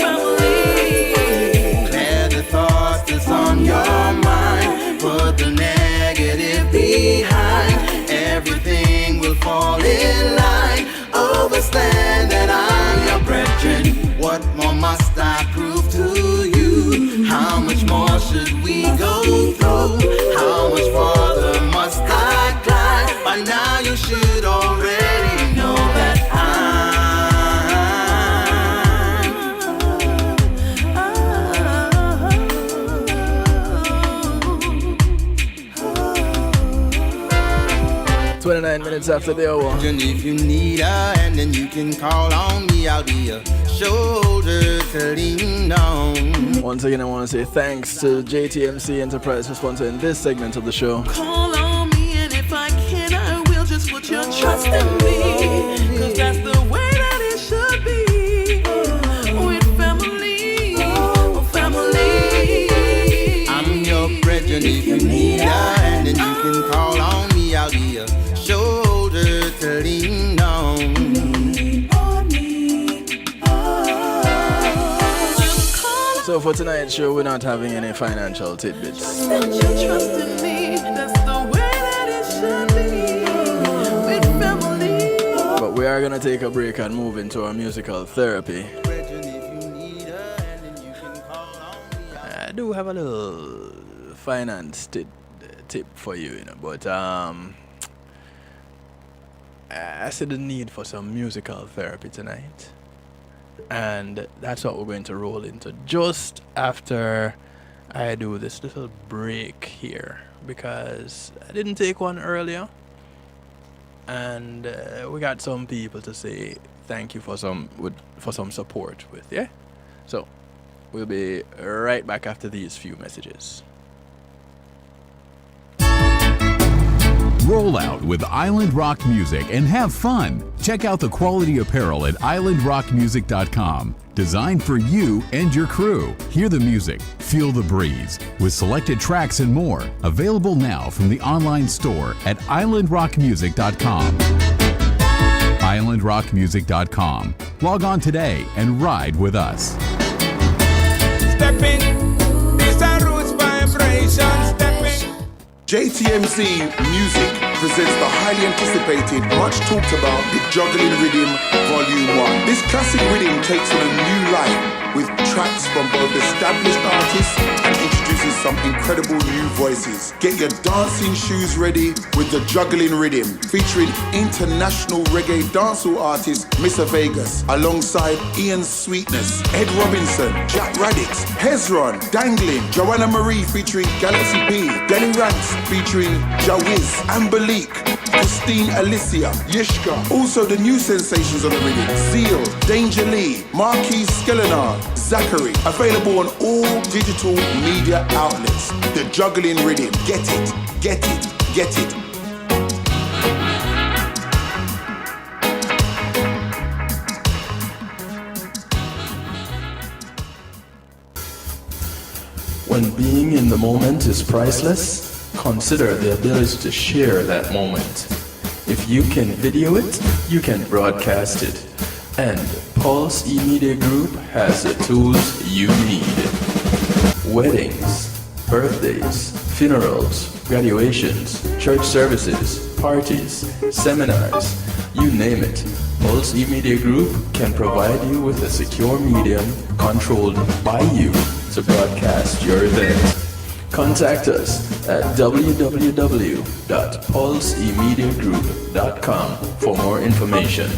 family. Clear the thoughts that's on your mind, put the negative behind. Everything will fall in line. Understand that I'm your brethren. What more must I prove to you? How much more should we go through? How much farther must I climb? By now you should already know that I'm 29 minutes after the hour. And if you need a hand, then you can call on me. I'll be a shoulder to lean on. Once again, I want to say thanks to JTMC Enterprise for sponsoring this segment of the show. Call on me, and if I can, I will just put your trust in me. 'Cause that's the way that it should be. With family, family. I'm your brethren if you need a hand, and you can call on me. I'll be a shoulder to lean on. So for tonight's show, we're not having any financial tidbits. Put your trust in me. That's the way that it should be. With family. we are gonna take a break and move into our musical therapy. I do have a little finance tip for you, you know, but I see the need for some musical therapy tonight, and that's what we're going to roll into just after I do this little break here, because I didn't take one earlier, and we got some people to say thank you for some support with, yeah. So we'll be right back after these few messages. Roll out with Island Rock Music and have fun. Check out the quality apparel at islandrockmusic.com. Designed for you and your crew. Hear the music, feel the breeze, with selected tracks and more. Available now from the online store at islandrockmusic.com. islandrockmusic.com. Log on today and ride with us. Stepping, these are roots vibrations. Stepping. JTMZ Music presents the highly anticipated, much talked about, the Juggling Rhythm Volume 1. This classic rhythm takes on a new life with tracks from both established artists and introduces some incredible new voices. Get your dancing shoes ready with the Juggling Rhythm, featuring international reggae dancehall artist Mr. Vegas, alongside Ian Sweetness, Ed Robinson, Jack Radix, Hezron, Dangling, Joanna Marie featuring Galaxy P, Denny Ranks featuring Jawiz, Amberleek, Christine Alicia, Yishka. Also the new sensations on the rhythm: Zeal, Danger Lee, Marquis Skelenar, Zachary. Available on all digital media outlets. The Juggling Rhythm. Get it, get it, get it. When being in the moment is priceless, consider the ability to share that moment. If you can video it, you can broadcast it. And Pulse E-Media Group has the tools you need. Weddings, birthdays, funerals, graduations, church services, parties, seminars, you name it. Pulse E-Media Group can provide you with a secure medium controlled by you to broadcast your event. Contact us at www.pulseemediagroup.com for more information.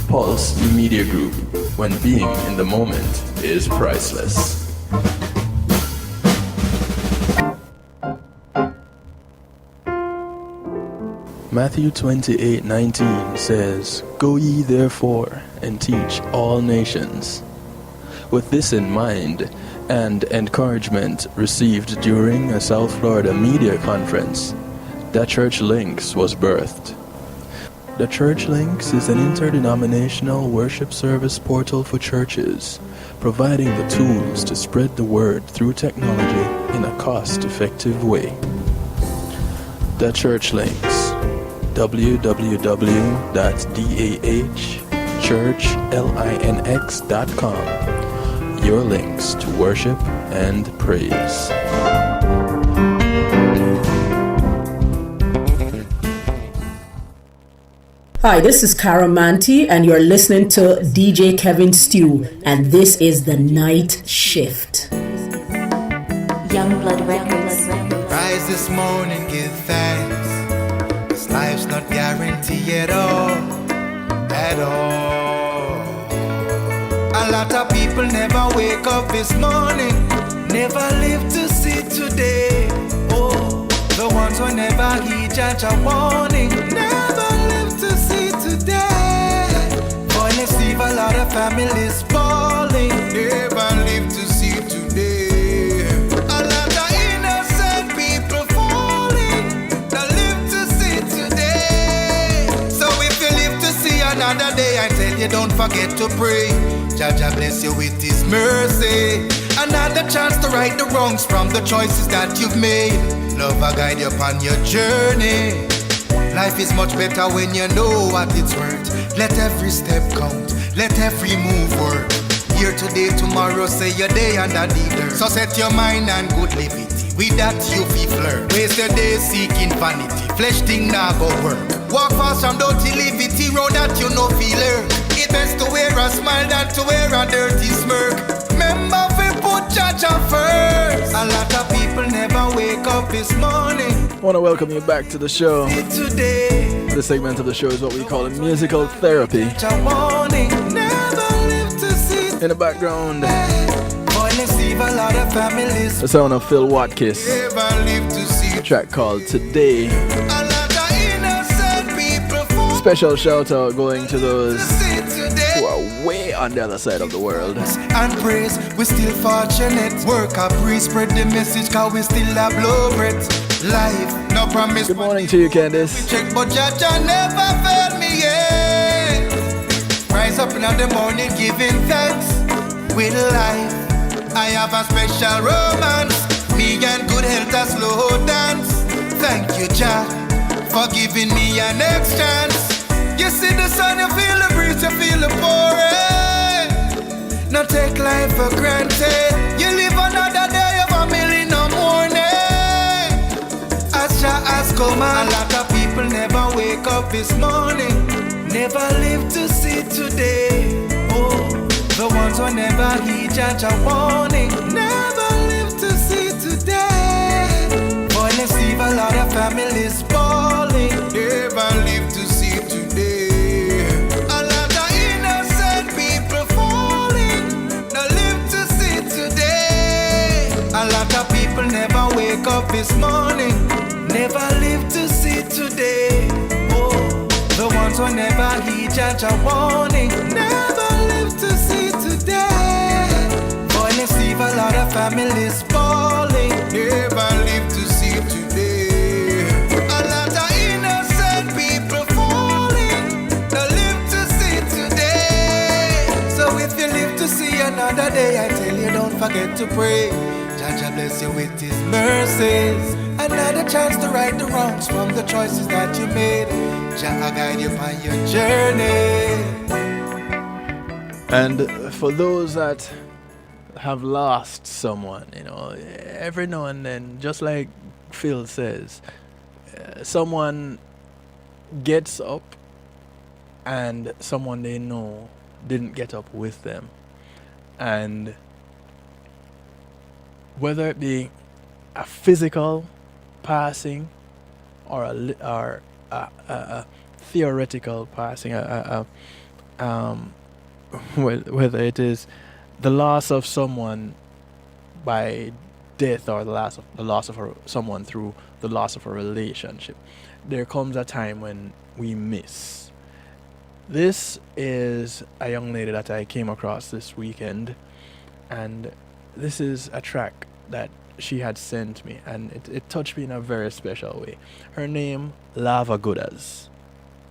Pulse E-Media Group, when being in the moment is priceless. Matthew 28:19 says, "Go ye therefore and teach all nations." With this in mind, and encouragement received during a South Florida media conference, The Church Links was birthed. The Church Links is an interdenominational worship service portal for churches, providing the tools to spread the word through technology in a cost-effective way. The Church Links, www.dahchurchlinx.com. Your links to worship and praise. Hi, this is Cara Manti, and you're listening to DJ Kevin Stew, and this is The Night Shift. Youngblood Records. Rise this morning, give thanks. This life's not guaranteed at all, at all. A lot of people never wake up this morning, never live to see today. Oh, the ones who never heed judge a warning, never live to see today. Violence leave a lot of families falling, never live to see today. A lot of innocent people falling, that live to see today. So if you live to see another day, I tell you don't forget to pray. Jah bless you with His mercy. Another chance to right the wrongs from the choices that you've made. Love will guide you upon your journey. Life is much better when you know what it's worth. Let every step count, let every move work. Here today, tomorrow, say your day and a leader. So set your mind and good living. With that you feel flirt. Waste your days seeking vanity. Flesh thing now go work. Walk fast from dirty liberty road that you no feel her. It best to wear a smile than to wear a dirty smirk. Remember we put Jaja first. A lot of people never wake up this morning. I want to welcome you back to the show. Today, this segment of the show is what we call a musical therapy. In the background, the sound of Phil Watkins. A track called Today. Special shout out going to those who are way on the other side of the world. And praise, we still fortunate. Work up, spread the message, cause we still have blow breath. Life, no promise. Good morning to you, Candice. Check, but Jaja never failed me yet. Rise up in the morning, giving thanks. With life, I have a special romance. Me and good health, a slow dance. Thank you, Jah, for giving me a next chance. You see the sun, you feel the breeze, you feel the forest. Not take life for granted. You live another day of a million no morning. As Jah has come, a lot of people never wake up this morning. Never live to see today. Oh, the ones who never heed Jah warning. Never live to see today. Boy, let's leave a lot of families falling. Never live to see today. A lot of innocent people falling. No live to see today. A lot of people never wake up this morning. Never live to see today. Oh, the ones who never heed Jah warning. Never live to see today. Boy, let's leave a lot of families falling. Never live to see today. A lot of innocent people falling. No live to see today. So if you live to see another day, I tell you don't forget to pray. Jah bless you with his mercies. Another chance to right the wrongs from the choices that you made. Jah guide you on your journey. And for those that have lost someone, you know, every now and then, just like Phil says, someone gets up and someone they know didn't get up with them. And whether it be a physical passing or a theoretical passing, whether it is the loss of someone by death or the loss of someone through the loss of a relationship, there comes a time when we miss. This is a young lady that I came across this weekend, and this is a track that she had sent me, and it touched me in a very special way. Her name, Lava Goodas.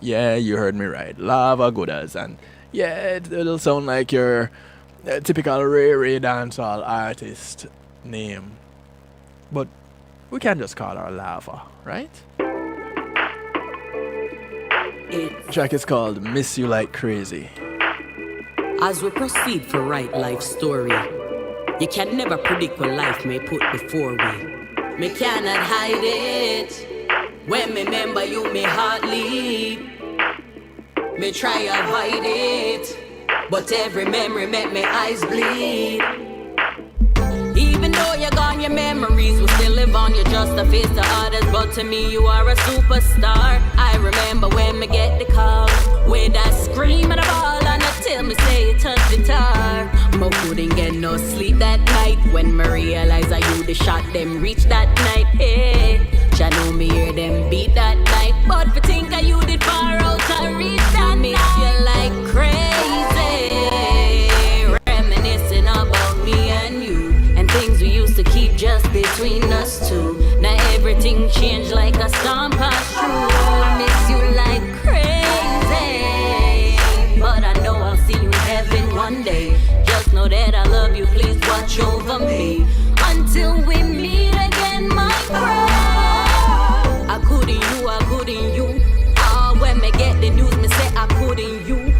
Yeah, you heard me right, Lava Goodas. And yeah, it'll sound like your typical Ray dancehall artist name, but we can't just call her Lava, right? The track is called Miss You Like Crazy. As we proceed for right life story, you can never predict what life may put before we. Me cannot hide it. When me remember you, me heart leap. Me try avoid it, but every memory make me eyes bleed. Even though you're gone, your memories will still live on. You're just a face to others, but to me you are a superstar. I remember when me get the call, with that scream and a ball, and I tell me say you touch the tar. Mo couldn't get no sleep that night when me realize I you the shot them reach that night. Hey, I know me hear them beat that night, but for think I you did far out I reach that miss you like crazy, reminiscing about me and you, and things we used to keep just between us two. Now everything changed like a storm passed through. I miss you like crazy, but I know I'll see you in heaven one day. Just know that I love you, please watch over me until we meet again, my friend. I couldn't you. When me get the news, me say I couldn't you.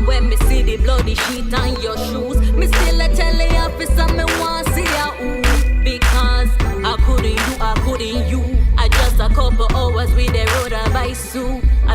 When me see the bloody sheet on your shoes, me still a tell the officer me want see ya ooh. Because I couldn't you. I just a couple hours with the road I buy Sue. I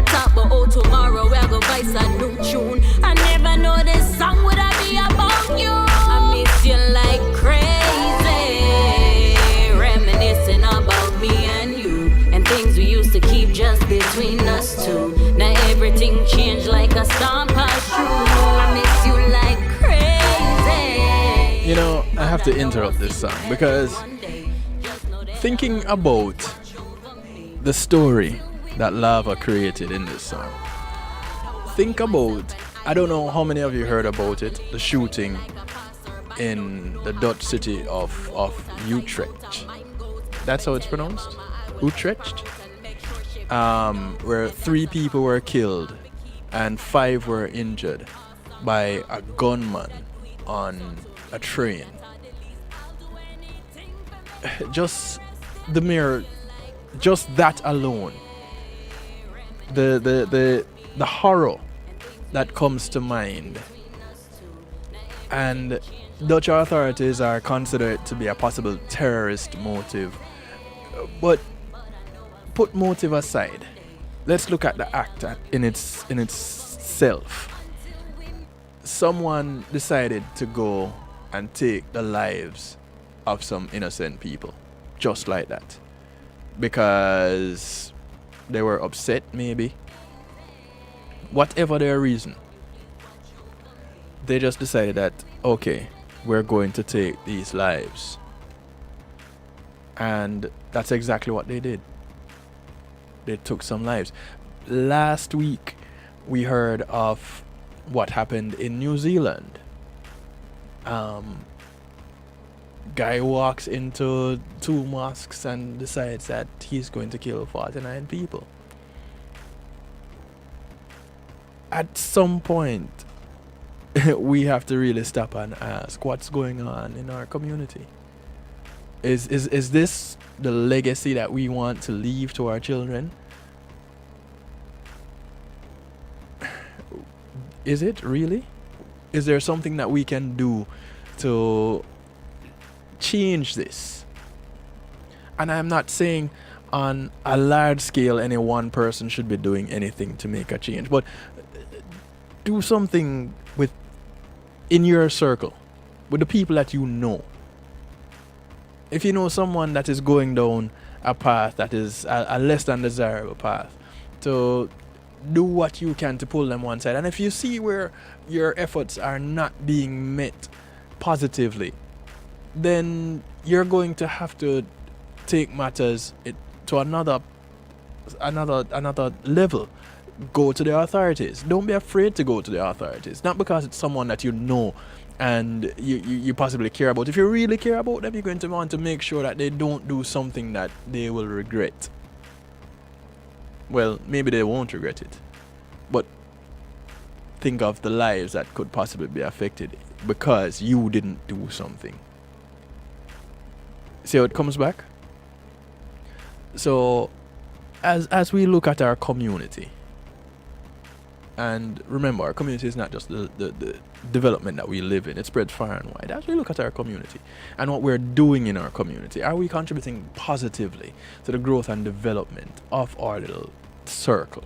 between us two. Now everything changed like a storm passed through. I miss you like crazy. You know, I have to interrupt this song because thinking about the story that Lava created in this song. Think about, I don't know how many of you heard about it, the shooting in the Dutch city of Utrecht. That's how it's pronounced? Utrecht? Where 3 people were killed and 5 were injured by a gunman on a train. Just the mere, just that alone, the horror that comes to mind. And Dutch authorities are considered to be a possible terrorist motive. But put motive aside. Let's look at the act in itself. Someone decided to go and take the lives of some innocent people, just like that, because they were upset, maybe. Whatever their reason, they just decided that, okay, we're going to take these lives. And that's exactly what they did. They took some lives. Last week, we heard of what happened in New Zealand. Guy walks into 2 mosques and decides that he's going to kill 49 people. At some point, we have to really stop and ask what's going on in our community. Is this the legacy that we want to leave to our children? Is it really? Is there something that we can do to change this? And I'm not saying on a large scale any one person should be doing anything to make a change, but do something in your circle, with the people that you know. If you know someone that is going down a path that is a less than desirable path, to do what you can to pull them one side. And if you see where your efforts are not being met positively, then you're going to have to take matters to another level. Go to the authorities. Don't be afraid to go to the authorities. Not because it's someone that you know and you possibly care about. If you really care about them, you're going to want to make sure that they don't do something that they will regret. Well, maybe they won't regret it, but think of the lives that could possibly be affected because you didn't do something. See how it comes back? So as we look at our community, and remember, our community is not just the development that we live in. It spreads far and wide. As we look at our community and what we're doing in our community, are we contributing positively to the growth and development of our little circle?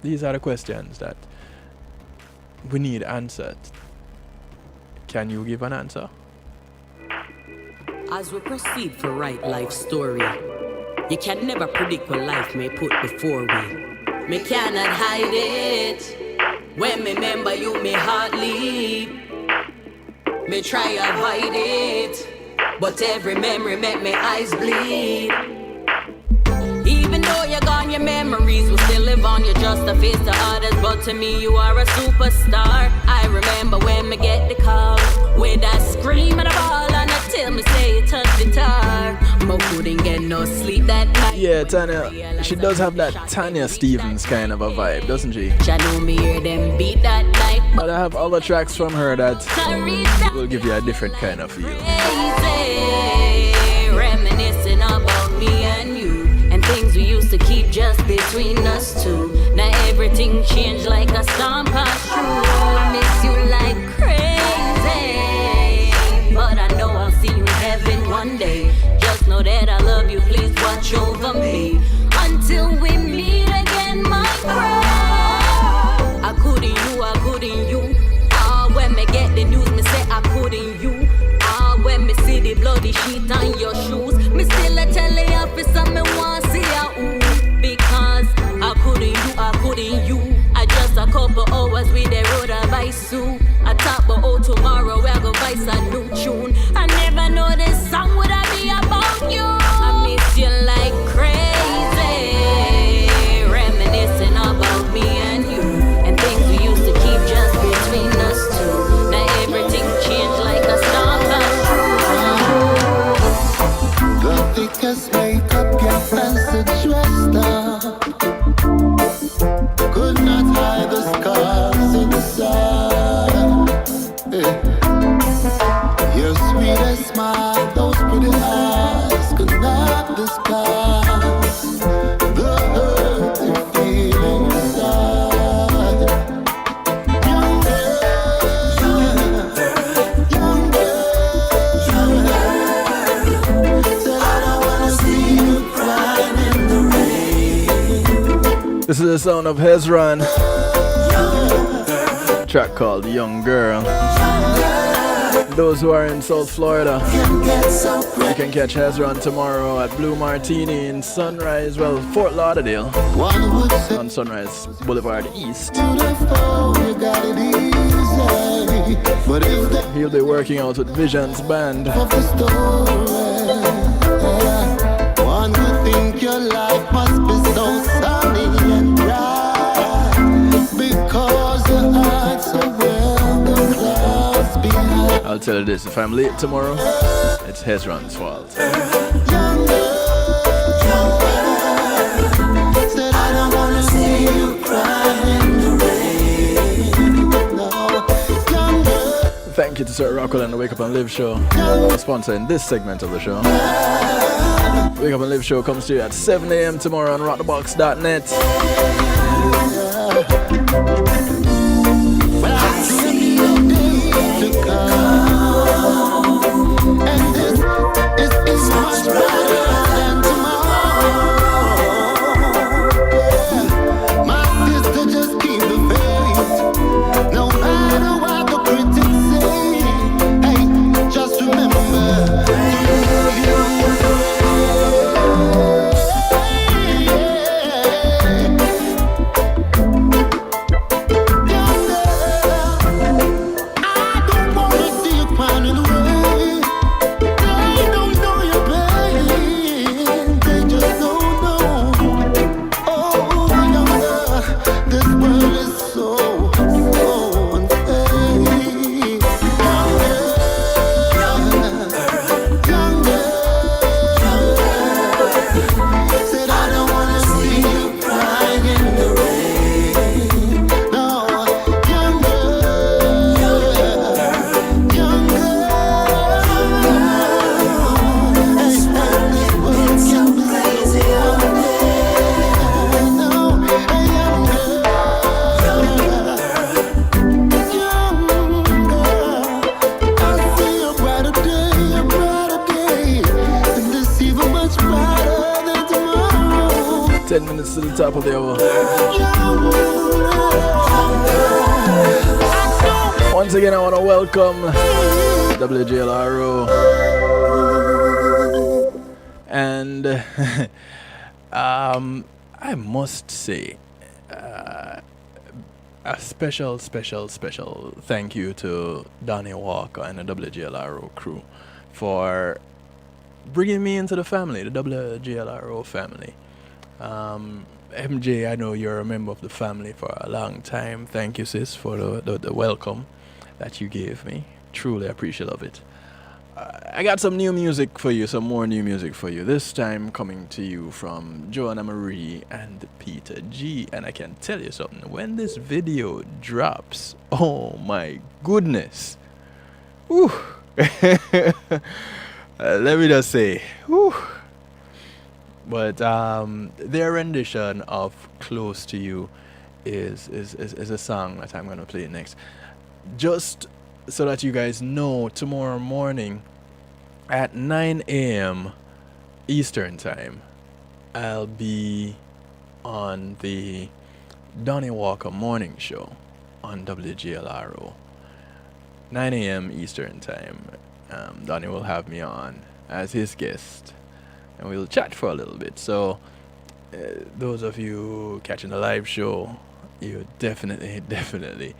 These are the questions that we need answered. Can you give an answer? As we proceed for right life story, you can never predict what life may put before we. Me cannot hide it. When me remember you, me heart leap. Me try avoid it, but every memory make me eyes bleed. Even though you're gone, your memories will still live on. You're just a face to others, but to me you are a superstar. I remember when me get the call with that scream and a ball, and I tell me say you touch the tar. Mo couldn't get no sleep that night. Yeah, Tanya, she does have that Tanya Stevens kind of a vibe, doesn't she? I know me hear them beat that night, but I have other tracks from her that will give you a different kind of feel. Reminiscing about me and you, and things we used to keep just between us two. Now everything changed like a storm passed through. I miss you like crazy, but I know I'll see you in heaven one day. Just know that I love you, please watch over me until we meet again, my friend. I couldn't you. When me get the news, me say I couldn't you. When me see the bloody sheet on your shoes, me still a tell the officer me want see you Guess makeup get fancy dressed up. Could not hide the scars inside. Your sweetest smile, those pretty eyes could not disguise the hurt you feel inside. Young girl, young girl, said I don't wanna see you crying in the rain. This is the sound of Hezron. A track called Young Girl. Those who are in South Florida, you can catch Hezron tomorrow at Blue Martini in Sunrise, well, Fort Lauderdale, on Sunrise Boulevard East. He'll be working out with Vision's band. One would think your life must be so sunny and bright, because your heart's so well the clouds behind. I'll tell you this, if I'm late tomorrow, it's Hezron's fault. Young girl, said I don't wanna see you cry in the rain. No, young girl. Thank you to Sir Rockwell and the Wake Up and Live show for sponsoring this segment of the show. Wake Up and Live show comes to you at 7 a.m. tomorrow on rockthebox.net. Well, I see your days to come, and this is much better than tomorrow. My sister, just keep the faith, no matter what the critics say. Hey, just remember to you. To the top of the hour. Once again, I want to welcome WJLRO and I must say a special thank you to Donnie Walker and the WJLRO crew for bringing me into the family, the WJLRO family. MJ, I know you're a member of the family for a long time. Thank you, sis, for the welcome that you gave me. Truly appreciate of it. I got some new music for you, some more new music for you. This time coming to you from Joanna Marie and Peter G. And I can tell you something, when this video drops, oh my goodness. Whew. Let me just say, whew. But their rendition of Close to You is a song that I'm going to play next. Just so that you guys know, tomorrow morning at 9 a.m. Eastern Time, I'll be on the Donnie Walker Morning Show on WGLRO. 9 a.m. Eastern Time. Donnie will have me on as his guest, and we'll chat for a little bit. So those of you catching the live show, you definitely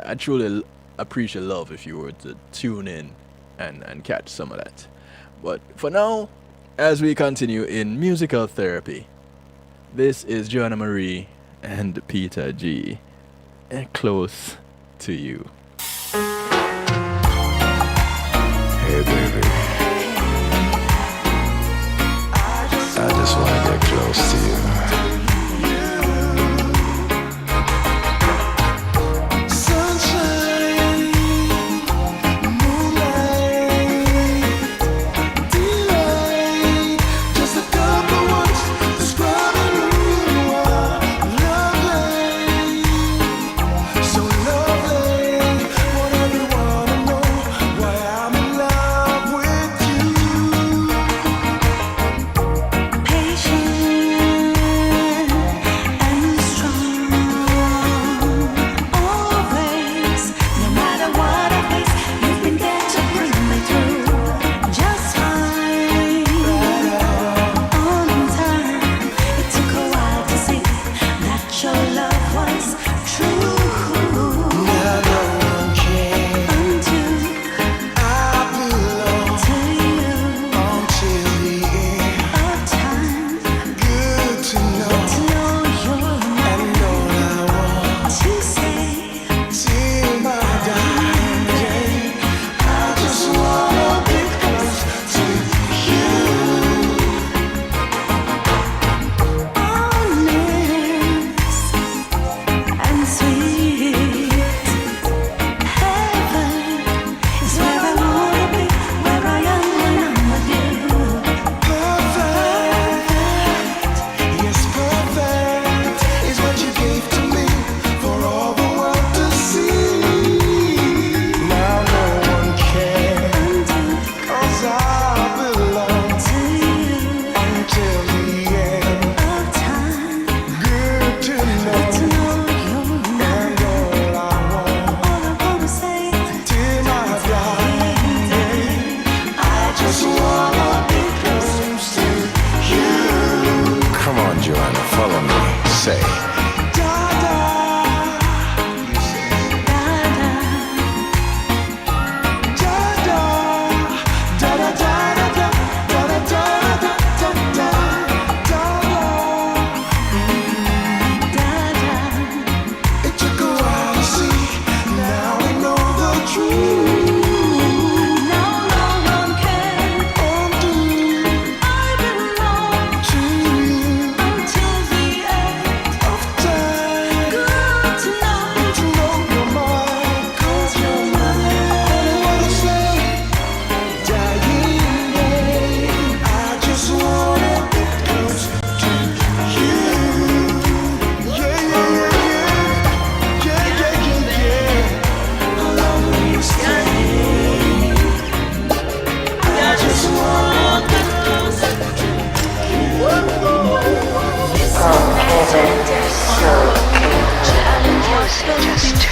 I truly appreciate love if you were to tune in and catch some of that. But for now, as we continue in musical therapy, this is Joanna Marie and Peter G. Close to You. Hey baby,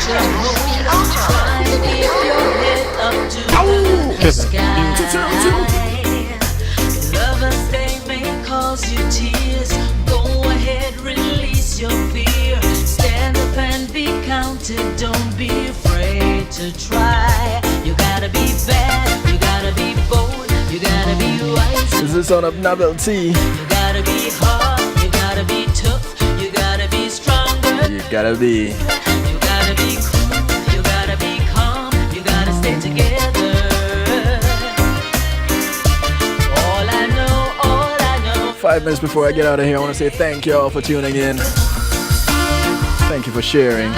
Try to keep your head up to the sky. Lover's Day may cause you tears. Go ahead, release your fear. Stand up and be counted. Don't be afraid to try. You gotta be bad. You gotta be bold. You gotta be wise. This is the sound of novelty. You gotta be hard. You gotta be tough. You gotta be stronger. You gotta be. You gotta be cool. You gotta be calm. You gotta stay together. All I know. 5 minutes before I get out of here, I want to say thank you all for tuning in. Thank you for sharing.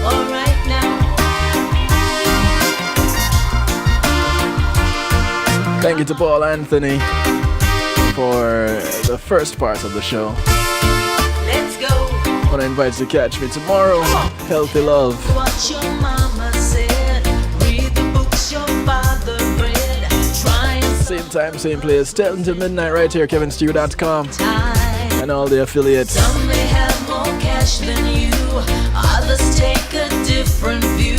All right now. Thank you to Paul Anthony for the first part of the show. Let's go. I want to invite you to catch me tomorrow. Healthy Love. What your mama said. Read the books your father read. Try and Same time, same place. 10 to midnight right here, kevinstew.com. And all the affiliates. some may have more cash than you. Others take a different view.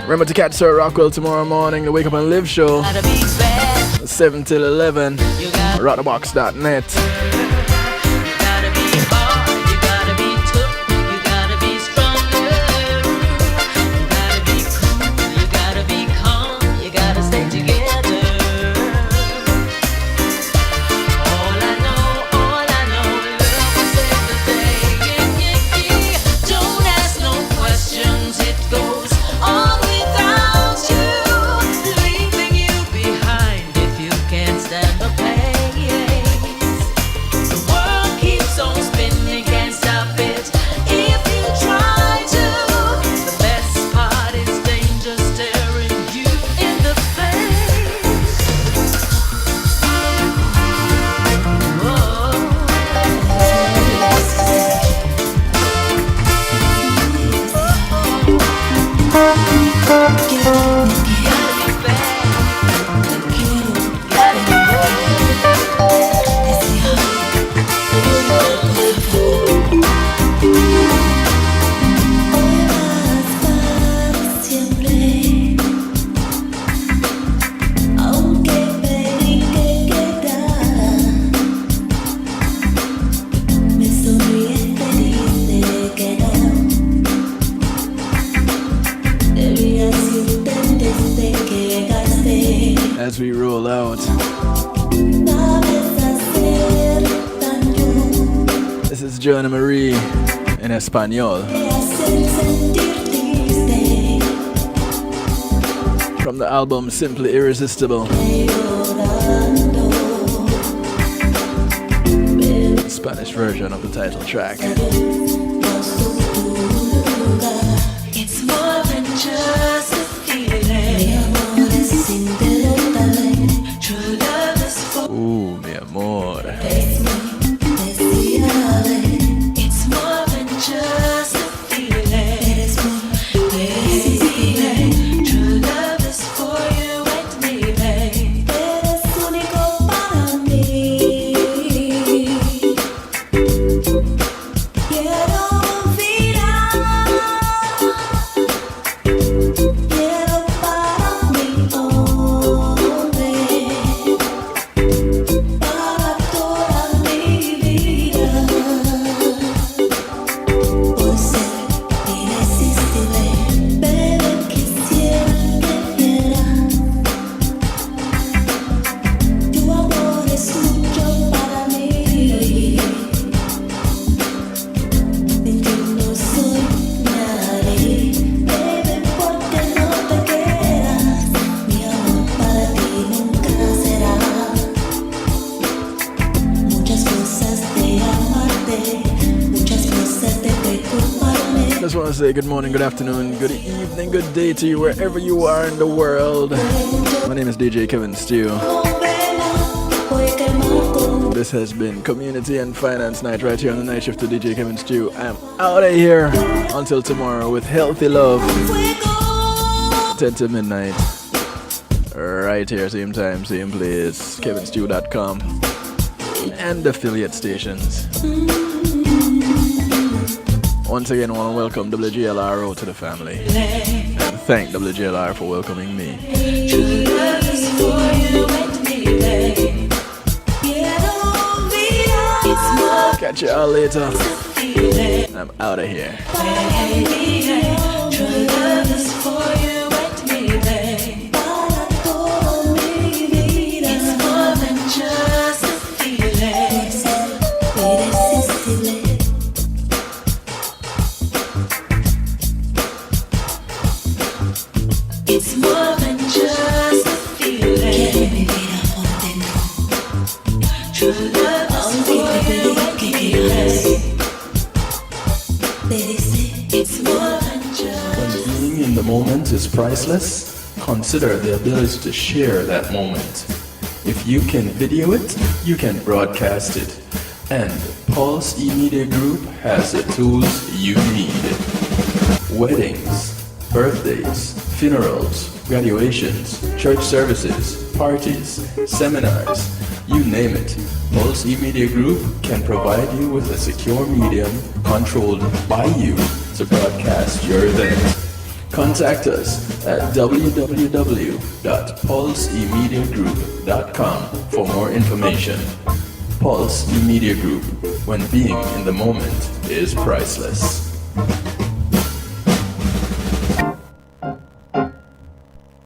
Remember to catch Sir Rockwell tomorrow morning, the Wake Up and Live show. Gotta be bad. 7 till 11. Rockthebox.net. Gotta be hard. You gotta be tough. You gotta be stronger. You gotta be cool. You gotta be calm. You gotta stay together. All I know, love will save the day. Don't ask no questions. It goes on without you, leaving you behind if you can't stand the pace. The world keeps on spinning, can't stop it if you try to. The best part is danger staring you in the face. As we roll out. This is Joanna Marie in Espanol. From the album Simply Irresistible. Spanish version of the title track. It's more than just a feeling. True love is for Mi amor. It's more than just a feeling. True love is for you and me, babe. Eres único para mí. Quiero olvidar. Quiero para mí, hombre. Para toda mi vida. Por ser irresistible, pero quisiera que viera. Tu amor es mucho para mí. Sin ti no soy nadie, baby, porque no te quedas. Mi amor para ti nunca será. Muchas cosas de amarte, muchas cosas de preocuparme. Just want to say good morning, good afternoon, good evening, good day to you wherever you are in the world. My name is DJ Kevin Stew. This has been Community and Finance Night right here on the night shift to DJ Kevin Stew. I'm out of here until tomorrow with Healthy Love. 10 to midnight. Right here, same time, same place. KevinStew.com. and affiliate stations. Once again, I want to welcome WJLRO to the family. And thank WJLR for welcoming me. Catch you all later. I'm out of here. It's more than just a feeling. True love is for you and me. It's more than just. When being in the moment is priceless, consider the ability to share that moment. If you can video it, you can broadcast it. And Pulse E-Media Group has the tools you need. Weddings, birthdays, funerals, graduations, church services, parties, seminars, you name it. Pulse E-Media Group can provide you with a secure medium controlled by you to broadcast your event. Contact us at www.pulsemediagroup.com for more information. Pulse E-Media Group, when being in the moment is priceless.